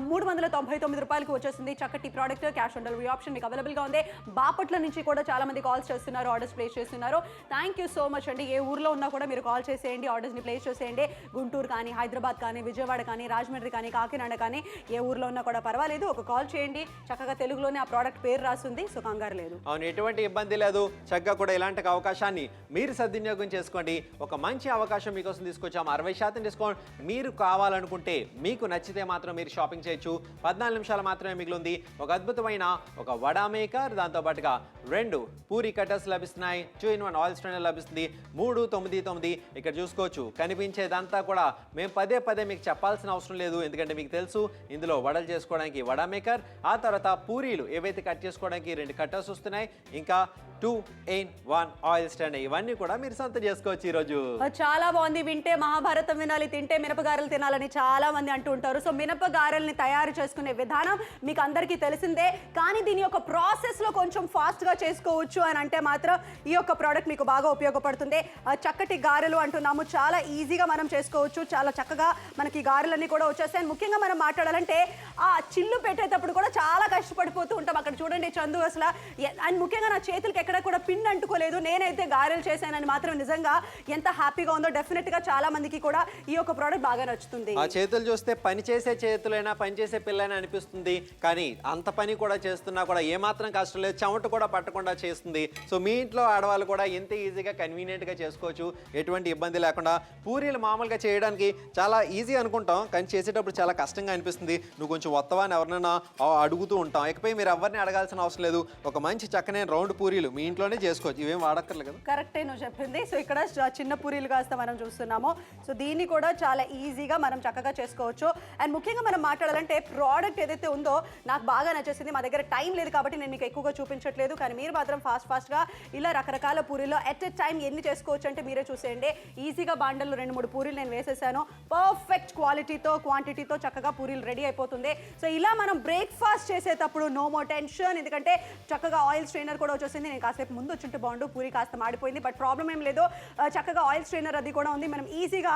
399 రూపాయలకి వచ్చేసింది చక్కటి product. Cash on delivery option మీకు అవైలబుల్గా ఉంది. బాపట్ల నుంచి కూడా చాలా మంది కాల్స్ చేస్తున్నారు, ఆర్డర్స్ ప్లేస్ చేస్తున్నారు. థ్యాంక్ యూ సో మచ్ అండి. ఏ ఊర్లో ఉన్నా కూడా మీరు కాల్ చేసేయండి, ఆర్డర్స్ని ప్లేస్ చేసేయండి. గుంటూరు కానీ, హైదరాబాద్ కానీ, విజయవాడ కానీ, రాజమండ్రి కానీ, కాకినాడ కానీ, ఏ ఊర్లో ఉన్నా కూడా పర్వాలేదు, ఒక కాల్ చేయండి, చక్కగా తెలుగులోనే ఆ ప్రోడక్ట్ పేరు రాస్తుంది, సో కంగారు లేదు. అవును, ఎటువంటి ఇబ్బంది లేదు. చక్కగా కూడా ఇలాంటి అవకాశాన్ని మీరు సద్వినియోగం చేసుకోండి. ఒక మంచి అవకాశం మీకోసం తీసుకొచ్చాము. 60% డిస్కౌంట్. మీరు కావాలనుకుంటే, మీకు నచ్చితే మాత్రం మీరు షాపింగ్ చేయొచ్చు. 14 నిమిషాలు మాత్రమే మిగిలింది. ఒక అద్భుతమైన ఒక వడా మేకర్, దాంతో పాటుగా 2 పూరి కట్టర్స్ లభిస్తున్నాయి. 2-in-1 ఆయిల్ స్ట్రైనర్ లభిస్తుంది. 399. ఇక్కడ చూసుకోవచ్చు, కనిపించేదంతా కూడా మేము పదే పదే మీకు చెప్పాల్సిన అవసరం లేదు, ఎందుకంటే మీకు తెలుసు ఇందులో వడలు చేసుకోవడానికి వడా మేకర్, ఆ తర్వాత పూరీలు ఏవైతే కట్ చేసుకోవడానికి 2 కట్టర్స్ వస్తున్నాయి, ఇంకా 2-in-1 ఆయిల్ స్టాండ్. ఇవన్నీ కూడా మీరు సొంతం చేసుకోవచ్చు ఈరోజు. చాలా బాగుంది. వింటే మహాభారతం వినాలి, తింటే మినపగారెలు తినాలని చాలా మంది అంటూ ఉంటారు. సో మినపగారెల్ని తయారు చేసుకునే విధానం మీకు అందరికీ తెలిసిందే, కానీ దీని యొక్క ప్రాసెస్ లో కొంచెం ఫాస్ట్ గా చేసుకోవచ్చు అని అంటే మాత్రం ఈ యొక్క ప్రోడక్ట్ మీకు బాగా ఉపయోగపడుతుంది. చక్కటి గారెలు అంటున్నాము, చాలా ఈజీగా మనం చేసుకోవచ్చు. చాలా చక్కగా మనకి గారెలన్నీ కూడా వచ్చేస్తాయి. ముఖ్యంగా మనం మాట్లాడాలంటే ఆ చిల్లు పెట్టేటప్పుడు కూడా చాలా కష్టపడిపోతూ ఉంటాం. అక్కడ చూడండి చందు, అసలు అండ్ ముఖ్యంగా నా చేతులకి ఎక్కడ కూడా పిన్ అంటుకోలేదు. నేనైతే గారెలు చేశానని మాత్రం నిజంగా ఎంత హ్యాపీగా ఉందో. డెఫినెట్ గా చాలా మందికి కూడా ఈ యొక్క ప్రోడక్ట్ బాగా నచ్చుతుంది. ఆ చేతులు చూస్తే పని చేసే చేతులైనా పని చేసే పిల్లైనా అనిపిస్తుంది, కానీ అంత పని కూడా చేస్తున్నా కూడా ఏమాత్రం కష్టం లేదు, చెమట కూడా పట్టకుండా చేస్తుంది. సో మీ ఇంట్లో ఆడవాళ్ళు కూడా ఎంత ఈజీగా కన్వీనియంట్గా చేసుకోవచ్చు, ఎటువంటి ఇబ్బంది లేకుండా. పూరీలు మామూలుగా చేయడానికి చాలా ఈజీ అనుకుంటాం, కానీ చేసేటప్పుడు చాలా కష్టంగా అనిపిస్తుంది. నువ్వు కొంచెం వత్తవా అని ఎవరినైనా అడుగుతూ ఉంటాం. ఇకపై మీరు ఎవరిని అడగాల్సిన అవసరం లేదు. ఒక మంచి చక్కనే రౌండ్ పూరీలు మీ ఇంట్లోనే చేసుకోవచ్చు, ఇవేం వాడక్కర్లేదు కదా. కరెక్టే నువ్వు చెప్పింది. సో ఇక్కడ చిన్న పూరీలు కాస్త మనం చూస్తున్నాము. సో దీన్ని కూడా చాలా ఈజీగా మనం చక్కగా చేసుకోవచ్చు. అండ్ ముఖ్యంగా మనం మాట్లాడాలంటే ప్రోడక్ట్ ఏదైతే ఉందో నాకు బాగా నచ్చేసింది. మా దగ్గర టైం లేదు కాబట్టి నేను మీకు ఎక్కువగా చూపించట్లేదు, కానీ మీరు మాత్రం ఫాస్ట్గా ఇలా రకరకాల పూరీలో ఎట్ ఎ టైం ఎన్ని చేసుకోవచ్చు అంటే మీరే చూసేయండి. ఈజీగా బాండల్లో 2-3 పూరీలు నేను వేసేసాను. పర్ఫెక్ట్ క్వాలిటీతో క్వాంటిటీతో చక్కగా పూరీలు రెడీ అయిపోతుంది. సో ఇలా మనం బ్రేక్ఫాస్ట్ చేసేటప్పుడు నో మోర్ టెన్షన్, ఎందుకంటే చక్కగా ఆయిల్ స్ట్రైనర్ కూడా వచ్చేసింది. నేను కాసేపు ముందు వచ్చుంటే బాగుండు, పూరి కాస్త మాడిపోయింది, బట్ ప్రాబ్లం ఏం లేదు. చక్కగా ఆయిల్ స్ట్రైనర్ అది కూడా ఉంది. మనం ఈజీగా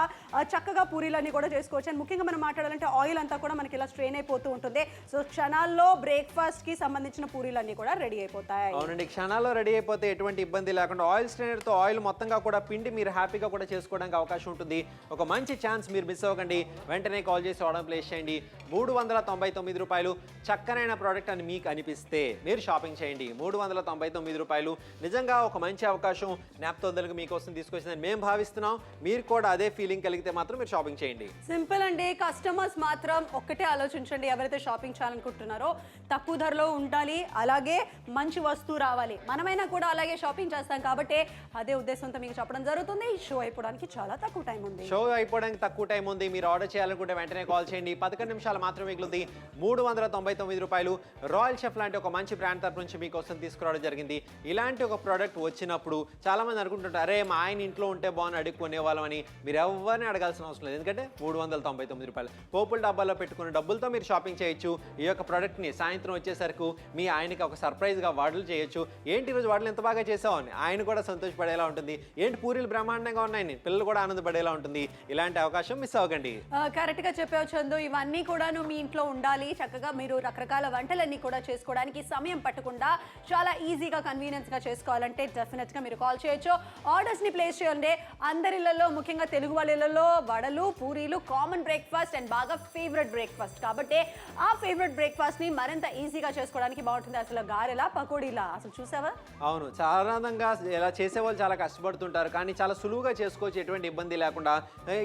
చక్కగా పూరీలన్నీ కూడా చేసుకోవచ్చు. అండ్ ముఖ్యంగా మనం మాట్లాడాలంటే ఆయిల్ అంతా కూడా మనకి ఇలా స్ట్రెయిన్ అయిపోతూ ఉంటుంది. సో క్షణాల్లో బ్రేక్ఫాస్ట్ కి సంబంధించిన పూరీలన్నీ కూడా రెడీ అయిపోతాయి. అవునండి, క్షణాల్లో రెడీ అయిపోతే ఎటువంటి ఇబ్బంది లేకుండా ఆయిల్ స్ట్రైనర్తో ఆయిల్ మొత్తంగా కూడా పిండి మీరు హ్యాపీగా కూడా చేసుకోవడానికి అవకాశం ఉంటుంది. ఒక మంచి ఛాన్స్ మీరు మిస్ అవ్వకండి. వెంటనే కాల్ చేసి ఆర్డర్ ప్లేస్ చేయండి. 399 రూపాయలు చక్కనైన ప్రోడక్ట్ అని మీకు అనిపిస్తే మీరు షాపింగ్ చేయండి. 399 రూపాయలు నిజంగా ఒక మంచి అవకాశం జ్ఞాపకం మీకోసం తీసుకొచ్చిందని మేము భావిస్తున్నాం. మీరు కూడా అదే ఫీలింగ్ కలిగితే మాత్రం మీరు షాపింగ్ చేయండి. సింపుల్ అండి. కస్టమర్స్ మాత్రం ఒక్కటే ఆలోచించండి, ఎవరైతే షాపింగ్ చేయాలనుకుంటున్నారో తక్కువ ధరలో ఉండాలి, అలాగే మంచి వస్తువు రావాలి. మనమైనా కూడా అలాగే షాపింగ్ చేస్తాం కాబట్టి అదే ఉద్దేశంతో మీకు చెప్పడం జరుగుతుంది. షో అయిపోవడానికి చాలా తక్కువ టైం ఉంది. షో అయిపోవడానికి తక్కువ టైం ఉంది. మీరు ఆర్డర్ చేయాలనుకుంటే వెంటనే కాల్ చేయండి. 11 నిమిషాలు మాత్రమే మిగిలింది. 399 రూపాయలు. రాయల్ షెఫ్ లాంటి ఒక మంచి బ్రాండ్ తరపు నుంచి మీకోసం తీసుకురావడం జరిగింది. ఇలాంటి ఒక ప్రోడక్ట్ వచ్చినప్పుడు చాలా మంది అనుకుంటుంటారు, అరే మా ఆయన ఇంట్లో ఉంటే బాగుని అడుక్కునే వాళ్ళం అని. మీరు ఎవరిని అడగాల్సిన అవసరం లేదు, ఎందుకంటే 399 రూపాయలు పోపుల డబ్బాలో పెట్టుకున్న డబ్బులతో మీరు షాపింగ్ చేయొచ్చు. ఈ యొక్క ప్రోడక్ట్ని సాయంత్రం వచ్చేసరికి మీ ఆయనకి ఒక సర్ప్రైజ్గా వడలు చేయొచ్చు. ఏంటి ఈరోజు వడలు ఎంత బాగా చేసావు అని ఆయన కూడా సంతోషపడేలా ఉంటుంది. ఏంటి పూరీలు బ్రహ్మాండంగా ఉన్నాయని పిల్లలు కూడా ఆనందపడేలా ఉంటుంది. ఇలాంటి అవకాశం మిస్ అవ్వకండి. కరెక్ట్ గా చెప్పావు చందు. ఇవన్నీ కూడా మీ ఇంట్లో ఉండాలి. చక్కగా మీరు రకరకాల వంటలన్నీ కూడా చేసుకోవడానికి సమయం పట్టకుండా చాలా ఈజీగా కన్వీనియన్స్ గా చేసుకోవాలంటే డెఫినెట్ గా మీరు కాల్ చేయొచ్చు. ఆర్డర్స్ ని ప్లేస్ చేయండి. అందరిలో ముఖ్యంగా తెలుగు వాళ్ళలో వడలు పూరీలు కామన్ బ్రేక్ఫాస్ట్ అండ్ బాగా ఫేవరెట్ బ్రేక్ఫాస్ట్ కాబట్టి ఆ ఫేవరెట్ బ్రేక్ఫాస్ట్ ని మరింత ఈజీగా చేసుకోవడానికి బాగుంటుంది. అసలు గారెలా పకోడీలా అసలు చూసావా? అవును, సాధారణంగా ఇలా చేసేవాళ్ళు చాలా కష్టపడుతుంటారు, కానీ చాలా సులువుగా చేసుకోవచ్చు, ఎటువంటి ఇబ్బంది లేకుండా.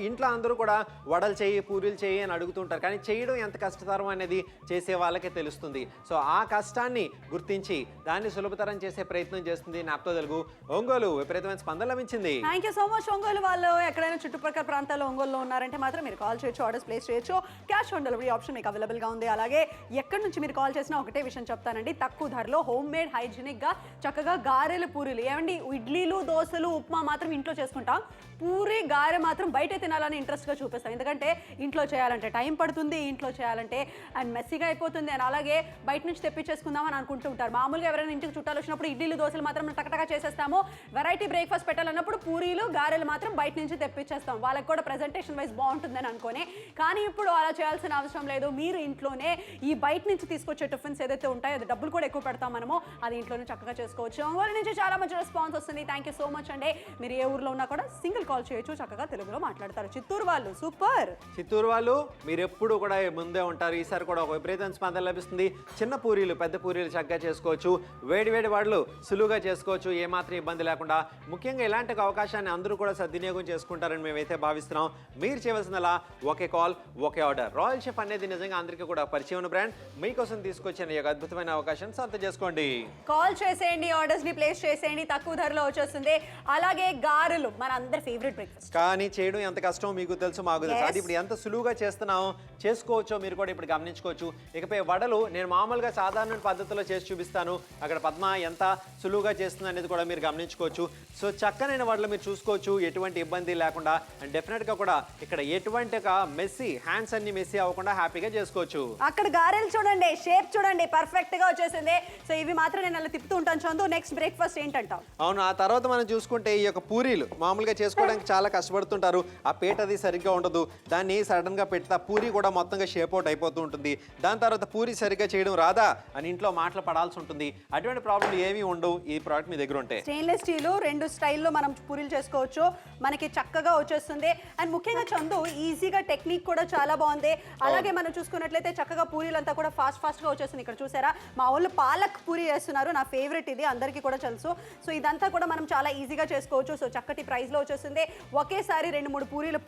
ఇంట్లో అందరూ కూడా వడలు చేయి పూరీలు చేయి అని అడుగుతుంటారు, కానీ చేయడం ఎంత కష్టతరం అనేది చేసే వాళ్ళకే తెలుస్తుంది. సో ఆ కష్టాన్ని గుర్తించి దాన్ని సులభతరం చేసే ప్రయత్నం చేస్తుంది నాప్తో తెలుగు. ఒంగోలు విపరీతమైన స్పందన లభించింది. Thank you so much. Ongole వాళ్ళు ఎక్కడైనా చుట్టుపక్కల ప్రాంతాల్లో ఒంగోలులో ఉన్నారంటే మాత్రం మీరు కాల్ చేయొచ్చు, ఆర్డర్స్ ప్లేస్ చేయొచ్చు. క్యాష్ ఆన్ డెలివరీ ఆప్షన్ మీకు అవైలబుల్గా ఉంది. అలాగే ఎక్కడి నుంచి మీరు కాల్ చేసినా ఒకటే విషయం చెప్తానండి, తక్కువ ధరలో హోమ్ మేడ్ హైజీనిక్గా చక్కగా గారెలు పూరీలు. ఏమండి ఇడ్లీలు దోశలు ఉప్మా మాత్రం ఇంట్లో చేసుకుంటాం, పూరి గారె మాత్రం బయట తినాలని ఇంట్రెస్ట్గా చూపిస్తాం. ఎందుకంటే ఇంట్లో చేయాలంటే టైం పడుతుంది, ఇంట్లో చేయాలంటే అండ్ మెస్సీగా అయిపోతుంది. అండ్ అలాగే బయట నుంచి తెప్పించు తెప్పించేసుకుందాం అని అనుకుంటూ ఉంటారు. మామూలుగా ఎవరైనా ఇంటికి చుట్టాలు వచ్చినప్పుడు ఇడ్లీలు దోశలు మాత్రం టకటగా చేసేస్తాము. వెరైటీ బ్రేక్ఫాస్ట్ పెట్టాలన్నప్పుడు పూరీలు గారెలు మాత్రం బయట నుంచి తెప్పించేస్తాం. వాళ్ళకి కూడా ప్రెజెంటేషన్ వైజ్ బాగుంటుందని అనుకోని. కానీ ఇప్పుడు అలా చేయాల్సిన అవసరం లేదు. మీరు ఇంట్లోనే ఈ బయట నుంచి తీసుకొచ్చే టిఫిన్స్ ఏదైతే ఉంటాయో అది డబ్బులు కూడా ఎక్కువ పెడతాం మనము, అది ఇంట్లోనే చక్కగా చేసుకోవచ్చు. ఒంగోలు నుంచి చాలా మంచి రెస్పాన్స్ వస్తుంది. థ్యాంక్ యూ సో మచ్ అండి. మీరు ఏ ఊర్లో ఉన్నా కూడా సింగిల్ కాల్ చేయొచ్చు, చక్కగా తెలుగులో మాట్లాడతారు. చిత్తూరు వాళ్ళు సూపర్. చిత్తూరు వాళ్ళు మీరు ఎప్పుడు కూడా ముందే ఉంటారు. ఈసారి కూడా ఒక విపరీతం స్పందన లభిస్తుంది. చిన్న పూరీలు పెద్ద పూరీలు చక్కగా చేసుకోవచ్చు. వేడి వేడి వాళ్ళు సులువుగా చేసుకోవచ్చు, ఏమాత్రం ఇబ్బంది లేకుండా. ముఖ్యంగా ఇలాంటి ఒక అవకాశాన్ని అందరూ కూడా సద్వినియోగం చేసుకుంటారని మేమైతే భావిస్తున్నాం. మీరు చేయవలసిందలా ఒకే కాల్ ఒకే ఆర్డర్. రాయల్ షెఫ్ అనేది నిజంగా అందరికీ కూడా పరిచయం ఉన్న బ్రాండ్. మీకోసం తీసుకొచ్చిన ఈ అద్భుతమైన అవకాశం సొంతం చేసుకోండి. కాల్ చేసేయండి, ఆర్డర్స్ ని ప్లేస్ చేసేయండి, తక్కువ ధరలో వచ్చేస్తుంది. అలాగే గారెలు మన అందరి ఫేవరెట్ బ్రేక్ఫాస్ట్. కానీ చేయడం ఎంత కష్టమో మీకు తెలుసు, మాకు తెలుసు. అది ఇప్పుడు ఎంత సులువుగా చేస్తున్నామో చేసుకోవచ్చో మీరు కూడా ఇప్పుడు గమనించుకోవచ్చు. ఇకపై వడలు నేను మామూలుగా సాధారణ పద్ధతిలో చేసి చూపిస్తాను. అక్కడ పద్మ ఎంత సులువుగా చేస్తుంది అనేది కూడా మీరు గమనించుకోవచ్చు. సో చక్కనైన వడలు మీరు చూసుకోవచ్చు ఎటువంటి ఇబ్బంది లేకుండా. అండ్ డెఫినెట్గా కూడా ఇక్కడ ఎటువంటి ఒక మెస్సీ హ్యాండ్స్ అన్ని మెస్సీ అవ్వకుండా హ్యాపీగా చేసుకోవచ్చు. అక్కడ గారెలు చూడండి, షేప్ చూడండి, పర్ఫెక్ట్ గా వచ్చేసింది. సో ఇవి మాత్రం నేను అలా తిప్పుతూ ఉంటాను. చందు, నెక్స్ట్ బ్రేక్ఫాస్ట్ ఏంటంటావు? అవును, ఆ తర్వాత మనం చూసుకుంటే ఈ యొక్క పూరీలు మామూలుగా చేసుకోవడానికి చాలా కష్టపడుతుంటారు. ఆ పేట అది సరిగ్గా ఉండదు. దాన్ని సడన్ గా పెడితే పూరి కూడా మొత్తంగా షేప్ అవుట్ అయిపోతూ ఉంటుంది. దాని తర్వాత పూరి సరిగ్గా చేయడం రాదా అని ఇంట్లో మాటలు పడాల్సి ఉంటుంది. అటువంటి ప్రాబ్లం ఏమీ ఉండవు ఈ ప్రోడక్ట్ మీ దగ్గర ఉంటే. స్టెయిన్లెస్ స్టీల్ 2 స్టైల్లో మనం పూరీలు చేసుకోవచ్చు, మనకి చక్కగా వచ్చేస్తుంది. అండ్ ముఖ్యంగా చందు ఈజీగా టెక్నిక్ కూడా చాలా బాగుంది. అలాగే మనం చూసుకున్నట్లయితే చక్కగా పూరీలు అంతా కూడా ఫాస్ట్ గా వచ్చేస్తుంది. ఇక్కడ చూసారా, మా వాళ్ళు పాలక్ పూరి చేస్తున్నారు. నా ఫేవరెట్ ఇది, అందరికీ కూడా తెలుసు. సో ఇదంతా కూడా మనం చాలా ఈజీగా చేసుకోవచ్చు. సో చక్కటి ప్రైస్ లో వచ్చేస్తుంది. ఒకేసారి 2-3 పూరీలు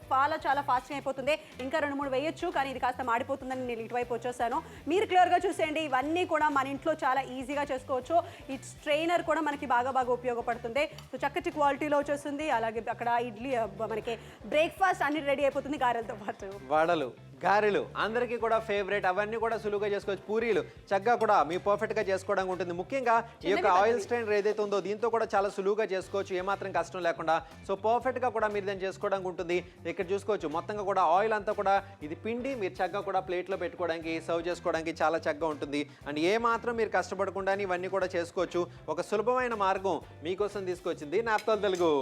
చాలా ఫాస్ట్గా అయిపోతుంది. ఇంకా 2-3 వేయొచ్చు, కానీ ఇది కాస్త మాడిపోతుందని నేను ఇటువైపు వచ్చేసాను. మీరు క్లియర్గా చూసేయండి. ఇవన్నీ కూడా మన ఇంట్లో చాలా ఈజీగా చేసుకోవచ్చు. ఈ స్ట్రైనర్ కూడా మనకి బాగా ఉపయోగపడుతుంది. సో చక్కటి క్వాలిటీలో వచ్చేస్తుంది. అలాగే అక్కడ ఇడ్లీ మనకి బ్రేక్ఫాస్ట్ అన్ని రెడీ అయిపోతుంది గారెలతో పాటు. వడలు గారెలు అందరికీ కూడా ఫేవరెట్. అవన్నీ కూడా సులువుగా చేసుకోవచ్చు. పూరీలు చక్కగా కూడా మీ పర్ఫెక్ట్గా చేసుకోవడానికి ఉంటుంది. ముఖ్యంగా ఈ యొక్క ఆయిల్ స్ట్రైనర్ ఏదైతే ఉందో దీంతో కూడా చాలా సులువుగా చేసుకోవచ్చు, ఏమాత్రం కష్టం లేకుండా. సో పర్ఫెక్ట్గా కూడా మీరు దాన్ని చేసుకోవడానికి ఉంటుంది. ఇక్కడ చూసుకోవచ్చు మొత్తంగా కూడా ఆయిల్ అంతా కూడా ఇది పిండి మీరు చక్కగా కూడా ప్లేట్లో పెట్టుకోవడానికి సర్వ్ చేసుకోవడానికి చాలా చక్కగా ఉంటుంది. అండ్ ఏమాత్రం మీరు కష్టపడకుండా ఇవన్నీ కూడా చేసుకోవచ్చు. ఒక సులభమైన మార్గం మీకోసం తీసుకొచ్చింది నాప్తోల్ తెలుగు.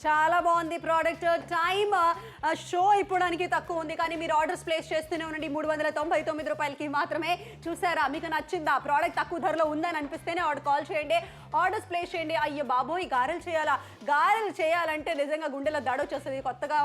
చాలా బాగుంది ప్రోడక్ట్. టైమ్ షో అయిపోవడానికి తక్కువ ఉంది, కానీ మీరు ఆర్డర్స్ ప్లేస్ చేస్తూనే ఉండండి. 399 రూపాయలకి మాత్రమే. చూసారా, మీకు నచ్చిందా ప్రోడక్ట్? తక్కువ ధరలో ఉందని అనిపిస్తేనే కాల్ చేయండి, ఆర్డర్స్ ప్లేస్ చేయండి. అయ్యో బాబోయ్ గారెలు చేయాలా? గారెలు చేయాలంటే నిజంగా గుండెలో దడ వచ్చేస్తుంది. కొత్తగా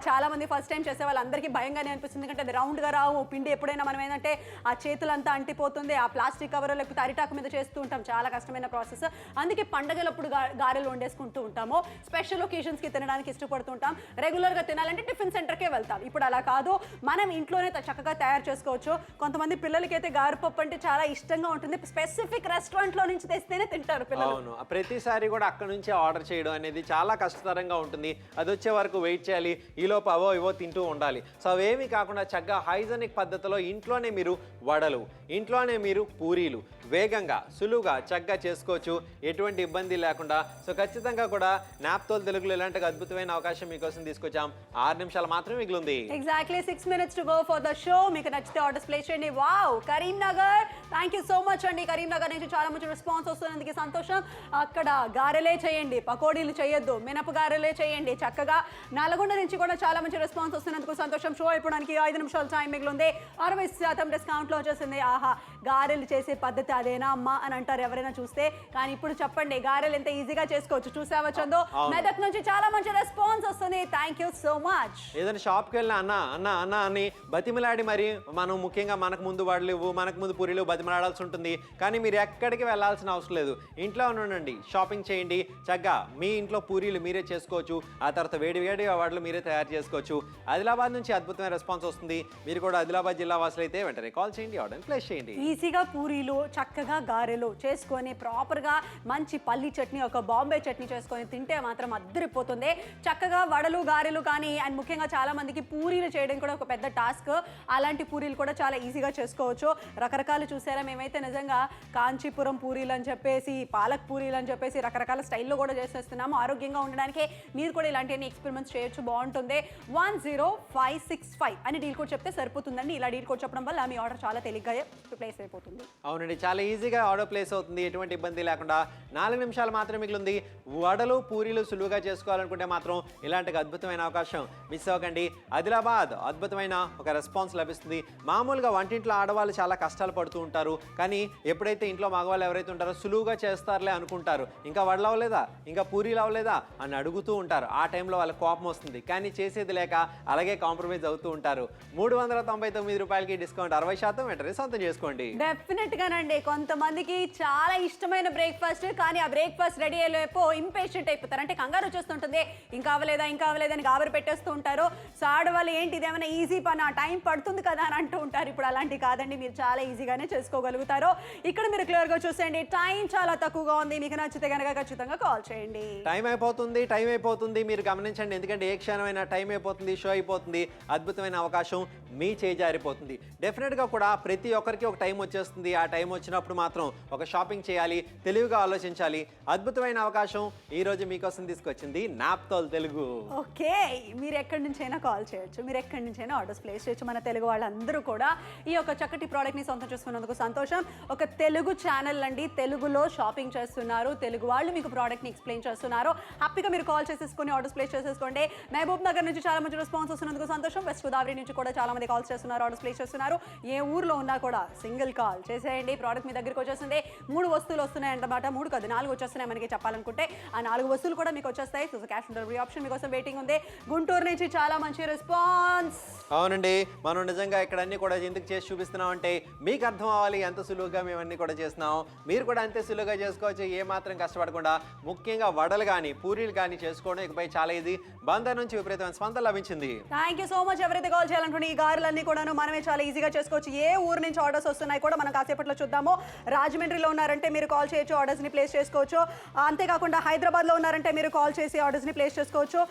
చాలా మంది ఫస్ట్ టైం చేసే వాళ్ళందరికీ భయంగానే అనిపిస్తుంది. ఎందుకంటే అది రౌండ్గా రావు. పిండి ఎప్పుడైనా మనం ఏంటంటే ఆ చేతులంతా అంటిపోతుంది. ఆ ప్లాస్టిక్ కవర్ లేకపోతే అరిటాకు మీద చేస్తూ ఉంటాం. చాలా కష్టమైన ప్రాసెస్. అందుకే పండగలప్పుడు గారెలు వండేసుకుంటూ ఉంటాము. స్పెషల్ ఒకేషన్స్కి తినడానికి ఇష్టపడుతుంటాం. రెగ్యులర్గా తినాలంటే టిఫిన్ సెంటర్కే వెళ్తాం. ఇప్పుడు అలా కాదు, మనం ఇంట్లోనే చక్కగా తయారు చేసుకోవచ్చు. కొంతమంది పిల్లలకి అయితే గారెపప్పు అంటే చాలా ఇష్టంగా ఉంటుంది. స్పెసిఫిక్ రెస్టారెంట్లో నుంచి తెస్తేనే తింటారు పిల్లలు. అవును, ప్రతిసారి కూడా అక్కడ నుంచి ఆర్డర్ చేయడం అనేది చాలా కష్టతరంగా ఉంటుంది. అది వచ్చే వరకు వెయిట్ చేయాలి. ఈలోపు అవో ఇవో తింటూ ఉండాలి. సో అవేమీ కాకుండా చక్కగా హైజెనిక్ పద్ధతిలో ఇంట్లోనే మీరు వడలు, ఇంట్లోనే మీరు పూరీలు వేగంగా సులువుగా చక్కగా చేసుకోవచ్చు, ఎటువంటి ఇబ్బంది లేకుండా. సో ఖచ్చితంగా కూడా నాప్తోల్ తెలుగులో ఇలాంటి అద్భుతమైన అవకాశం మీకోసం తీసుకొచ్చాం. 6 నిమిషాలు మాత్రమే మిగిలింది. Exactly 6 minutes to go for the show. మీకు నచ్చితే ఆర్డర్స్ ప్లేస్ చేయండి. Wow, Karimnagar, thank you so much అండి. కరీంనగర్ నుంచి చాలా మంచి రెస్పాన్స్ వస్తున్నందుకు సంతోషం. అక్కడ గారెలే చేయండి, పకోడీలు చేయొద్దు, మినప గారెలే చేయండి చక్కగా. నల్గొండ నుంచి కూడా చాలా మంచి రెస్పాన్స్ వస్తున్నందుకు సంతోషం. షో అయిపోవడానికి 5 నిమిషాలు టైం మిగిలింది. 60% డిస్కౌంట్లో వచ్చేసింది. ఆహా, గారెలు చేసే పద్ధతి అదేనా అమ్మా అని అంటారు ఎవరైనా చూస్తే. కానీ ఇప్పుడు చెప్పండి, గారెలు ఎంత ఈజీగా చేసుకోవచ్చు. చూసావా చందు? మెదక్ నుంచి చాలా మంచి రెస్పాన్స్ వస్తుంది. Thank you so much. ఏదైనా షాప్కి వెళ్ళినా అన్న అని బతిమలాడి మరి మనం ముఖ్యంగా మనకు ముందు వడలు మనకు ముందు పూరీలు బతిమలాడాల్సి ఉంటుంది. కానీ మీరు ఎక్కడికి వెళ్ళాల్సిన అవసరం లేదు. ఇంట్లో ఉండండి, షాపింగ్ చేయండి. చక్కగా మీ ఇంట్లో పూరీలు మీరే చేసుకోవచ్చు. ఆ తర్వాత వేడి వడలు మీరే తయారు చేసుకోవచ్చు. ఆదిలాబాద్ నుంచి అద్భుతమైన రెస్పాన్స్ వస్తుంది. మీరు కూడా ఆదిలాబాద్ జిల్లా వాసులు అయితే వెంటనే కాల్ చేయండి, ఆర్డర్ ప్లేస్ చేయండి. ఈజీగా పూరీలు చక్కగా గారెలు చేసుకొని ప్రాపర్గా మంచి పల్లి చట్నీ, ఒక బాంబే చట్నీ చేసుకొని తింటే మాత్రం అద్దరిపోతుంది. చక్కగా వడలు గారెలు కానీ, అండ్ ముఖ్యంగా చాలా మందికి పూరీలు చేయడం కూడా ఒక పెద్ద టాస్క్. అలాంటి పూరీలు కూడా చాలా ఈజీగా చేసుకోవచ్చు. రకరకాలు చూసారా, మేమైతే నిజంగా కాంచీపురం పూరీలు అని చెప్పేసి, పాలక్ పూరీలు అని చెప్పేసి రకరకాల స్టైల్లో కూడా చేసేస్తున్నాము. ఆరోగ్యంగా ఉండడానికి మీరు కూడా ఇలాంటివన్నీ ఎక్స్పెరిమెంట్స్ చేయొచ్చు, బాగుంటుంది. 10565 అని డీల్ కోడ్ చెప్తే సరిపోతుందండి. ఇలా డీల్ కోడ్ చెప్పడం వల్ల మీ ఆర్డర్ చాలా తేలిగ్గా ప్లేస్ అయిపోతుంది. అవునండి, చాలా ఈజీగా ఆర్డర్ ప్లేస్ అవుతుంది, ఎటువంటి ఇబ్బంది లేకుండా. 4 నిమిషాలు మాత్రమే మిగిలింది. వడలు పూరీలు సులువుగా చేసుకోవాలనుకుంటే మాత్రం ఇలాంటి అద్భుతమైన అవకాశం మిస్ అవ్వకండి. ఆదిలాబాద్ అద్భుతమైన ఒక రెస్పాన్స్ లభిస్తుంది. మామూలుగా వంటింట్లో ఆడవాళ్ళు చాలా కష్టాలు పడుతూ ఉంటారు, కానీ ఎప్పుడైతే ఇంట్లో మగవాళ్ళు ఎవరైతే ఉంటారో సులువుగా చేస్తారులే అనుకుంటారు. ఇంకా వడలు అవ్వలేదా, ఇంకా పూరీలు అవ్వలేదా అని అడుగుతూ ఉంటారు. ఆ టైంలో వాళ్ళ కోపం వస్తుంది, కానీ చేసేది లేక అలాగే కాంప్రమైజ్ అవుతూ ఉంటారు. 399 రూపాయలకి డిస్కౌంట్ 60% వెంటనే సొంతం చేసుకోండి. డెఫినెట్ గానండి. కొంతమందికి చాలా ఇష్టమైన బ్రేక్ఫాస్ట్, కానీ ఆ బ్రేక్ఫాస్ట్ రెడీ అయ్యేలోపు ఇంపేషెంట్ అయిపోతారు. అంటే కంగారు వచ్చేస్తుంటుంది, ఇంకా అవ్వలేదని గాబరి పెట్టేస్తూ ఉంటారు. సో ఆడవాళ్ళు ఏంటి ఇదేమైనా ఈజీ పని, ఆ టైం పడుతుంది కదా అని అంటూ ఉంటారు. ఇప్పుడు అలాంటి కాదండి, మీరు చాలా ఈజీగానే చేసుకోగలుగుతారు. ఇక్కడ మీరు క్లియర్గా చూసేయండి, టైం చాలా తక్కువగా ఉంది. మీకు నచ్చితే కనుక ఖచ్చితంగా కాల్ చేయండి. టైం అయిపోతుంది, మీరు గమనించండి. ఎందుకంటే ఏ క్షణమైనా టైం అయిపోతుంది, షో అయిపోతుంది. అద్భుతమైన అవకాశం మీ చేజారిపోతుంది. డెఫినెట్గా కూడా ప్రతి ఒక్కరికి ఒక టైం వచ్చేస్తుంది. ఆ టైం వచ్చినప్పుడు మాత్రం ఒక షాపింగ్ చేయాలి, తెలివిగా ఆలోచించాలి. అద్భుతమైన అవకాశం ఈ రోజు మీకోసం తీసుకొచ్చింది నాప్తోల్ తెలుగు. ఓకే, మీరు ఎక్కడి నుంచైనా కాల్ చేయొచ్చు, మీరు ఎక్కడి నుంచైనా ఆర్డర్స్ ప్లేస్ చేయొచ్చు. మన తెలుగు వాళ్ళందరూ కూడా ఈ యొక్క చక్కటి ప్రోడక్ట్ని సొంతం చేసుకున్నందుకు సంతోషం. ఒక తెలుగు ఛానల్ అండి, తెలుగులో షాపింగ్ చేస్తున్నారు, తెలుగు వాళ్ళు మీకు ప్రోడక్ట్ని ఎక్స్ప్లెయిన్ చేస్తున్నారు. హ్యాపీగా మీరు కాల్ చేసేసుకొని ఆర్డర్స్ ప్లేస్ చేసేసుకోండి. మహబూబ్ నగర్ నుంచి చాలా మంచి రెస్పాన్స్ వస్తున్నందుకు సంతోషం. వెస్ట్ గోదావరి నుంచి కూడా చాలా మంది కాల్స్ చేస్తున్నారు, ఆర్డర్స్ ప్లేస్ చేస్తున్నారు. ఏ ఊర్లో ఉన్నా కూడా సింగిల్ కాల్ చేసేయండి, ప్రోడక్ట్ మీ దగ్గరికి వచ్చేస్తుంది. 3 వస్తువులు వస్తున్నాయి అన్నమాట, 3 కాదు 4 వచ్చేస్తున్నాయి మనకి చెప్పాలనుకుంటే. ఆ 4 వస్తువులు కూడా మీకు వచ్చేస్తాయి. So cash on delivery option మీకోసం వెయిటింగ్ ఉంది. గుంటూరు నుంచి చాలా మంచి రెస్పాన్స్. అవునండి, మనం నిజంగా ఇక్కడ అన్ని కూడా ఎందుకు చేసి చూపిస్తున్నాం అంటే మీకు అర్థం అవ్వాలి ఎంత సులువుగా మేము అన్ని కూడా చేస్తున్నాం. మీరు కూడా అంతే సులువుగా చేసుకోవచ్చు, ఏ మాత్రం కష్టపడకుండా. ముఖ్యంగా వడలు కానీ పూరీలు కానీ చేసుకోవడం ఇకపై చాలా ఈజీ. బందర్ నుంచి విపరీతమైన స్పందన లభించింది. Thank you so much. ఎవరైతే కాల్ చేయాలనుకుంటే ఈ గారెలన్నీ కూడాను మనమే చాలా ఈజీగా చేసుకోవచ్చు. ఏ ఊరు నుంచి ఆర్డర్స్ వస్తున్నాయి కూడా మనం కాసేపట్లో చూద్దాము. రాజమండ్రిలో ఉన్నారంటే మీరు కాల్ చేయొచ్చు, ఆర్డర్స్ని ప్లేస్ చేసుకోవచ్చు. అంతేకాకుండా హైదరాబాద్లో ఉన్నారంటే మీరు కాల్ చేసి ఆర్డర్స్ని ప్లేస్ చేసుకోవచ్చు.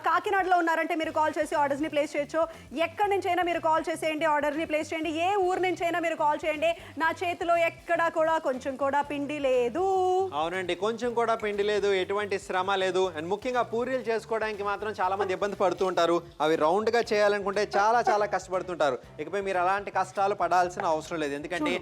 కాకినాడలో ఉన్నారంటే మీరు కాల్ చేసి ఆర్డర్స్ని ప్లేస్ చేయొచ్చు. ఎక్కడి నుంచైనా మీరు కాల్ చేసేయండి, ఆర్డర్ని ప్లేస్ చేయండి. ఏ ఊరు నుంచైనా మీరు కాల్ చేయండి. నా చేతిలో ఎక్కడా కూడా కొంచెం కూడా పిండి లేదు. అవునండి, కొంచెం కూడా పిండి లేదు, ఎటువంటి శ్రమ లేదు. అండ్ ముఖ్యంగా పూరీలు చేసుకోవడానికి మాత్రం చాలా మంది ఇబ్బంది పడుతూ ఉంటారు. అవి రౌండ్గా చేయాలనుకుంటే చాలా చాలా కష్టపడుతుంటారు. ఇకపై మీరు అలాంటి కష్టాలు పడాల్సిన అవసరం లేదు, ఎందుకంటే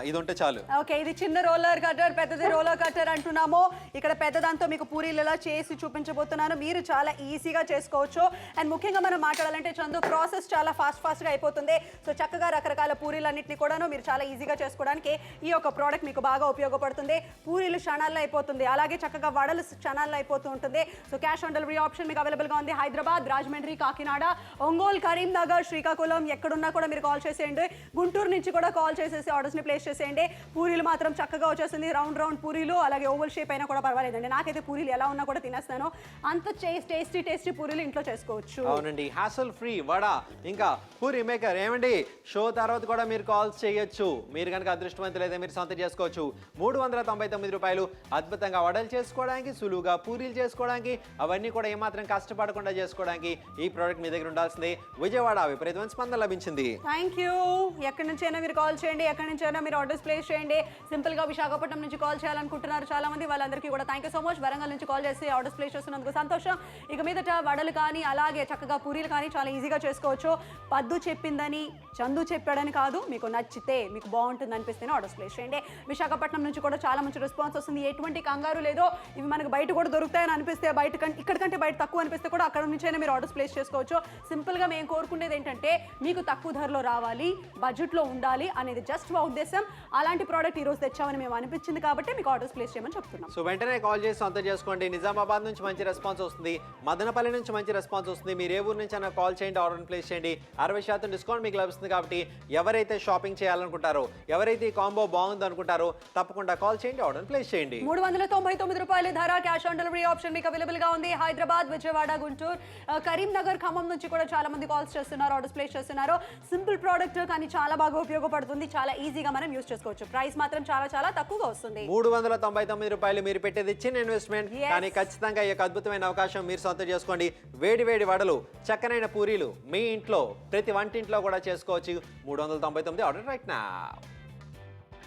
ఇది ఉంటే చాలు. ఓకే, ఇది చిన్న రోలర్ కట్టర్, పెద్దది రోలర్ కట్టర్ అంటున్నాము. ఇక్కడ పెద్దదాంతో మీకు పూరీలు ఎలా చేసి చూపించబోతున్నాను. మీరు చాలా ఈజీగా చేసుకోవచ్చు. అండ్ ముఖ్యంగా మనం మాట్లాడాలంటే చందు, ప్రాసెస్ చాలా ఫాస్ట్గా అయిపోతుంది. సో చక్కగా రకరకాల పూరీలన్నింటినీ కూడాను మీరు చాలా ఈజీగా చేసుకోవడానికి ఈ యొక్క ప్రోడక్ట్ మీకు బాగా ఉపయోగపడుతుంది. పూరీలు క్షణాల్లో అయిపోతుంది, అలాగే చక్కగా వడలు క్షణాల్లో అయిపోతూ ఉంటుంది. So cash on delivery option మీకు అవైలబుల్గా ఉంది. హైదరాబాద్, రాజమండ్రి, కాకినాడ, ఒంగోలు, కరీంనగర్, శ్రీకాకుళం ఎక్కడున్నా కూడా మీరు కాల్ చేసేయండి. గుంటూరు నుంచి కూడా కాల్ చేసేసి ఆర్డర్స్ని ప్లేస్ చేసేయండి. పూరీలు మాత్రం చక్కగా వచ్చేస్తుంది. రౌండ్ పూరీలు, అలాగే ఓవల్ షేప్ అయినా కూడా పర్వాలేదండి. నాకైతే పూరీలు ఎలా ఉన్నా కూడా తినేస్తాను. అంత టేస్టీ పూరీలు ఇంట్లో చేసుకోవచ్చు. అవునండి, హ్యాసల్ ఫ్రీ వడ ఇంకా పూరీ మేకర్. ఏమండి, షో తర్వాత కూడా మీరు కాల్స్ చేయొచ్చు. మీరు కనుక అదృష్టవంతులైతే మీరు సొంతం చేసుకోవచ్చు. 399 రూపాయలు. అద్భుతంగా వడలు చేసుకోవడానికి, సులువుగా పూరీలు చేసుకోవడానికి, అవన్నీ కూడా ఏమాత్రం కష్టపడకుండా చేసుకోవడానికి ఈ ప్రోడక్ట్ మీ దగ్గర ఉండాల్సిందే. విజయవాడ విపరీతమైన స్పందన లభించింది. Thank you. ఎక్కడి నుంచైనా మీరు కాల్ చేయండి, ఎక్కడి నుంచైనా మీరు ఆర్డర్స్ ప్లేస్ చేయండి. సింపుల్గా విశాఖపట్నం నుంచి కాల్ చేయాలనుకుంటున్నారు చాలా మంది, వాళ్ళందరికీ కూడా thank you so much. Warangal నుంచి కాల్ చేసి ఆర్డర్స్ ప్లేస్ చేస్తున్నందుకు సంతోషం. ఇక మీదట వడలు కానీ అలాగే చక్కగా పూరీలు కానీ చాలా ఈజీగా చేసుకోవచ్చు. పద్దు చెప్పిందని చందు చెప్పాడని కాదు, మీకు నచ్చితే మీకు బాగుంటుంది అనిపిస్తేనే ఆర్డర్స్ ప్లేస్ చేయండి. విశాఖపట్నం నుంచి కూడా చాలా మంచి రెస్పాన్స్ వస్తుంది. ఎటువంటి కంగారు లేదో. ఇవి మనకు బయట కూడా దొరుకుతాయని అనిపిస్తే, ఇక్కడికంటే బయట తక్కువ అనిపిస్తే కూడా అక్కడ నుంచైనా మీరు ఆర్డర్స్ ప్లేస్ చేసుకోవచ్చు. సింపుల్గా మేము కోరుకునేది ఏంటంటే మీకు తక్కువ ధరలో రావాలి, బడ్జెట్లో ఉండాలి అనేది జస్ట్ మా ఉద్దేశం. అలాంటి ప్రోడక్ట్ ఈరోజు తెచ్చామని మేము అనిపించింది కాబట్టి మీకు ఆర్డర్స్ ప్లేస్ చేయమని చెప్తున్నాం. సో వెంటనే కాల్ చేసి సొంతం చేసుకోండి. నిజామాబాద్ నుంచి మంచి రెస్పాన్స్ వస్తుంది, మదనపల్లి నుంచి మంచి రెస్పాన్స్ వస్తుంది. మీరు ఏ ఊరు నుంచి అయినా కాల్ చేయండి, ఆర్డర్ ప్లేస్ చేయండి. 60% డిస్కౌంట్ మీకు లభిస్తుంది. కాబట్టి ఎవరైతే షాపింగ్ చేయాలనుకుంటారో, ఎవరైతే ఈ కాంబో బాగుంది అనుకుంటారో తప్పకుండా కాల్ చేయండి, ఆర్డర్ ప్లేస్ చేయండి. 399 రూపాయల ధర. క్యాష్ ఆన్ డెలివరీ ఆప్షన్ మీకు అవైలబుల్ గా ఉంది. హైదరాబాద్, విజయవాడ, గుంటూరు, కరీంనగర్, ఖమ్మం నుంచి కూడా చాలా మంది కాల్స్ చేస్తున్నారు, ఆర్డర్స్ ప్లేస్ చేస్తున్నారు. సింపుల్ ప్రోడక్ట్ కానీ చాలా బాగా ఉపయోగపడుతుంది. చాలా ఈజీగా మనం యూస్ చేసుకోవచ్చు. ప్రైస్ మాత్రం చాలా చాలా తక్కువగా వస్తుంది. 399 రూపాయలు. మీరు పెట్టేది చిన్న ఇన్వెస్ట్మెంట్, కానీ ఖచ్చితంగా ఈ అద్భుతమైన అవకాశం మీరు సొంతం చేసుకోండి. వేడి వేడి వడలు, చక్కనైన పూరీలు మీ ఇంట్లో ప్రతి వంటింట్లో కూడా చేసుకోవచ్చు. 399 ఆర్డర్ రైట్ నౌ.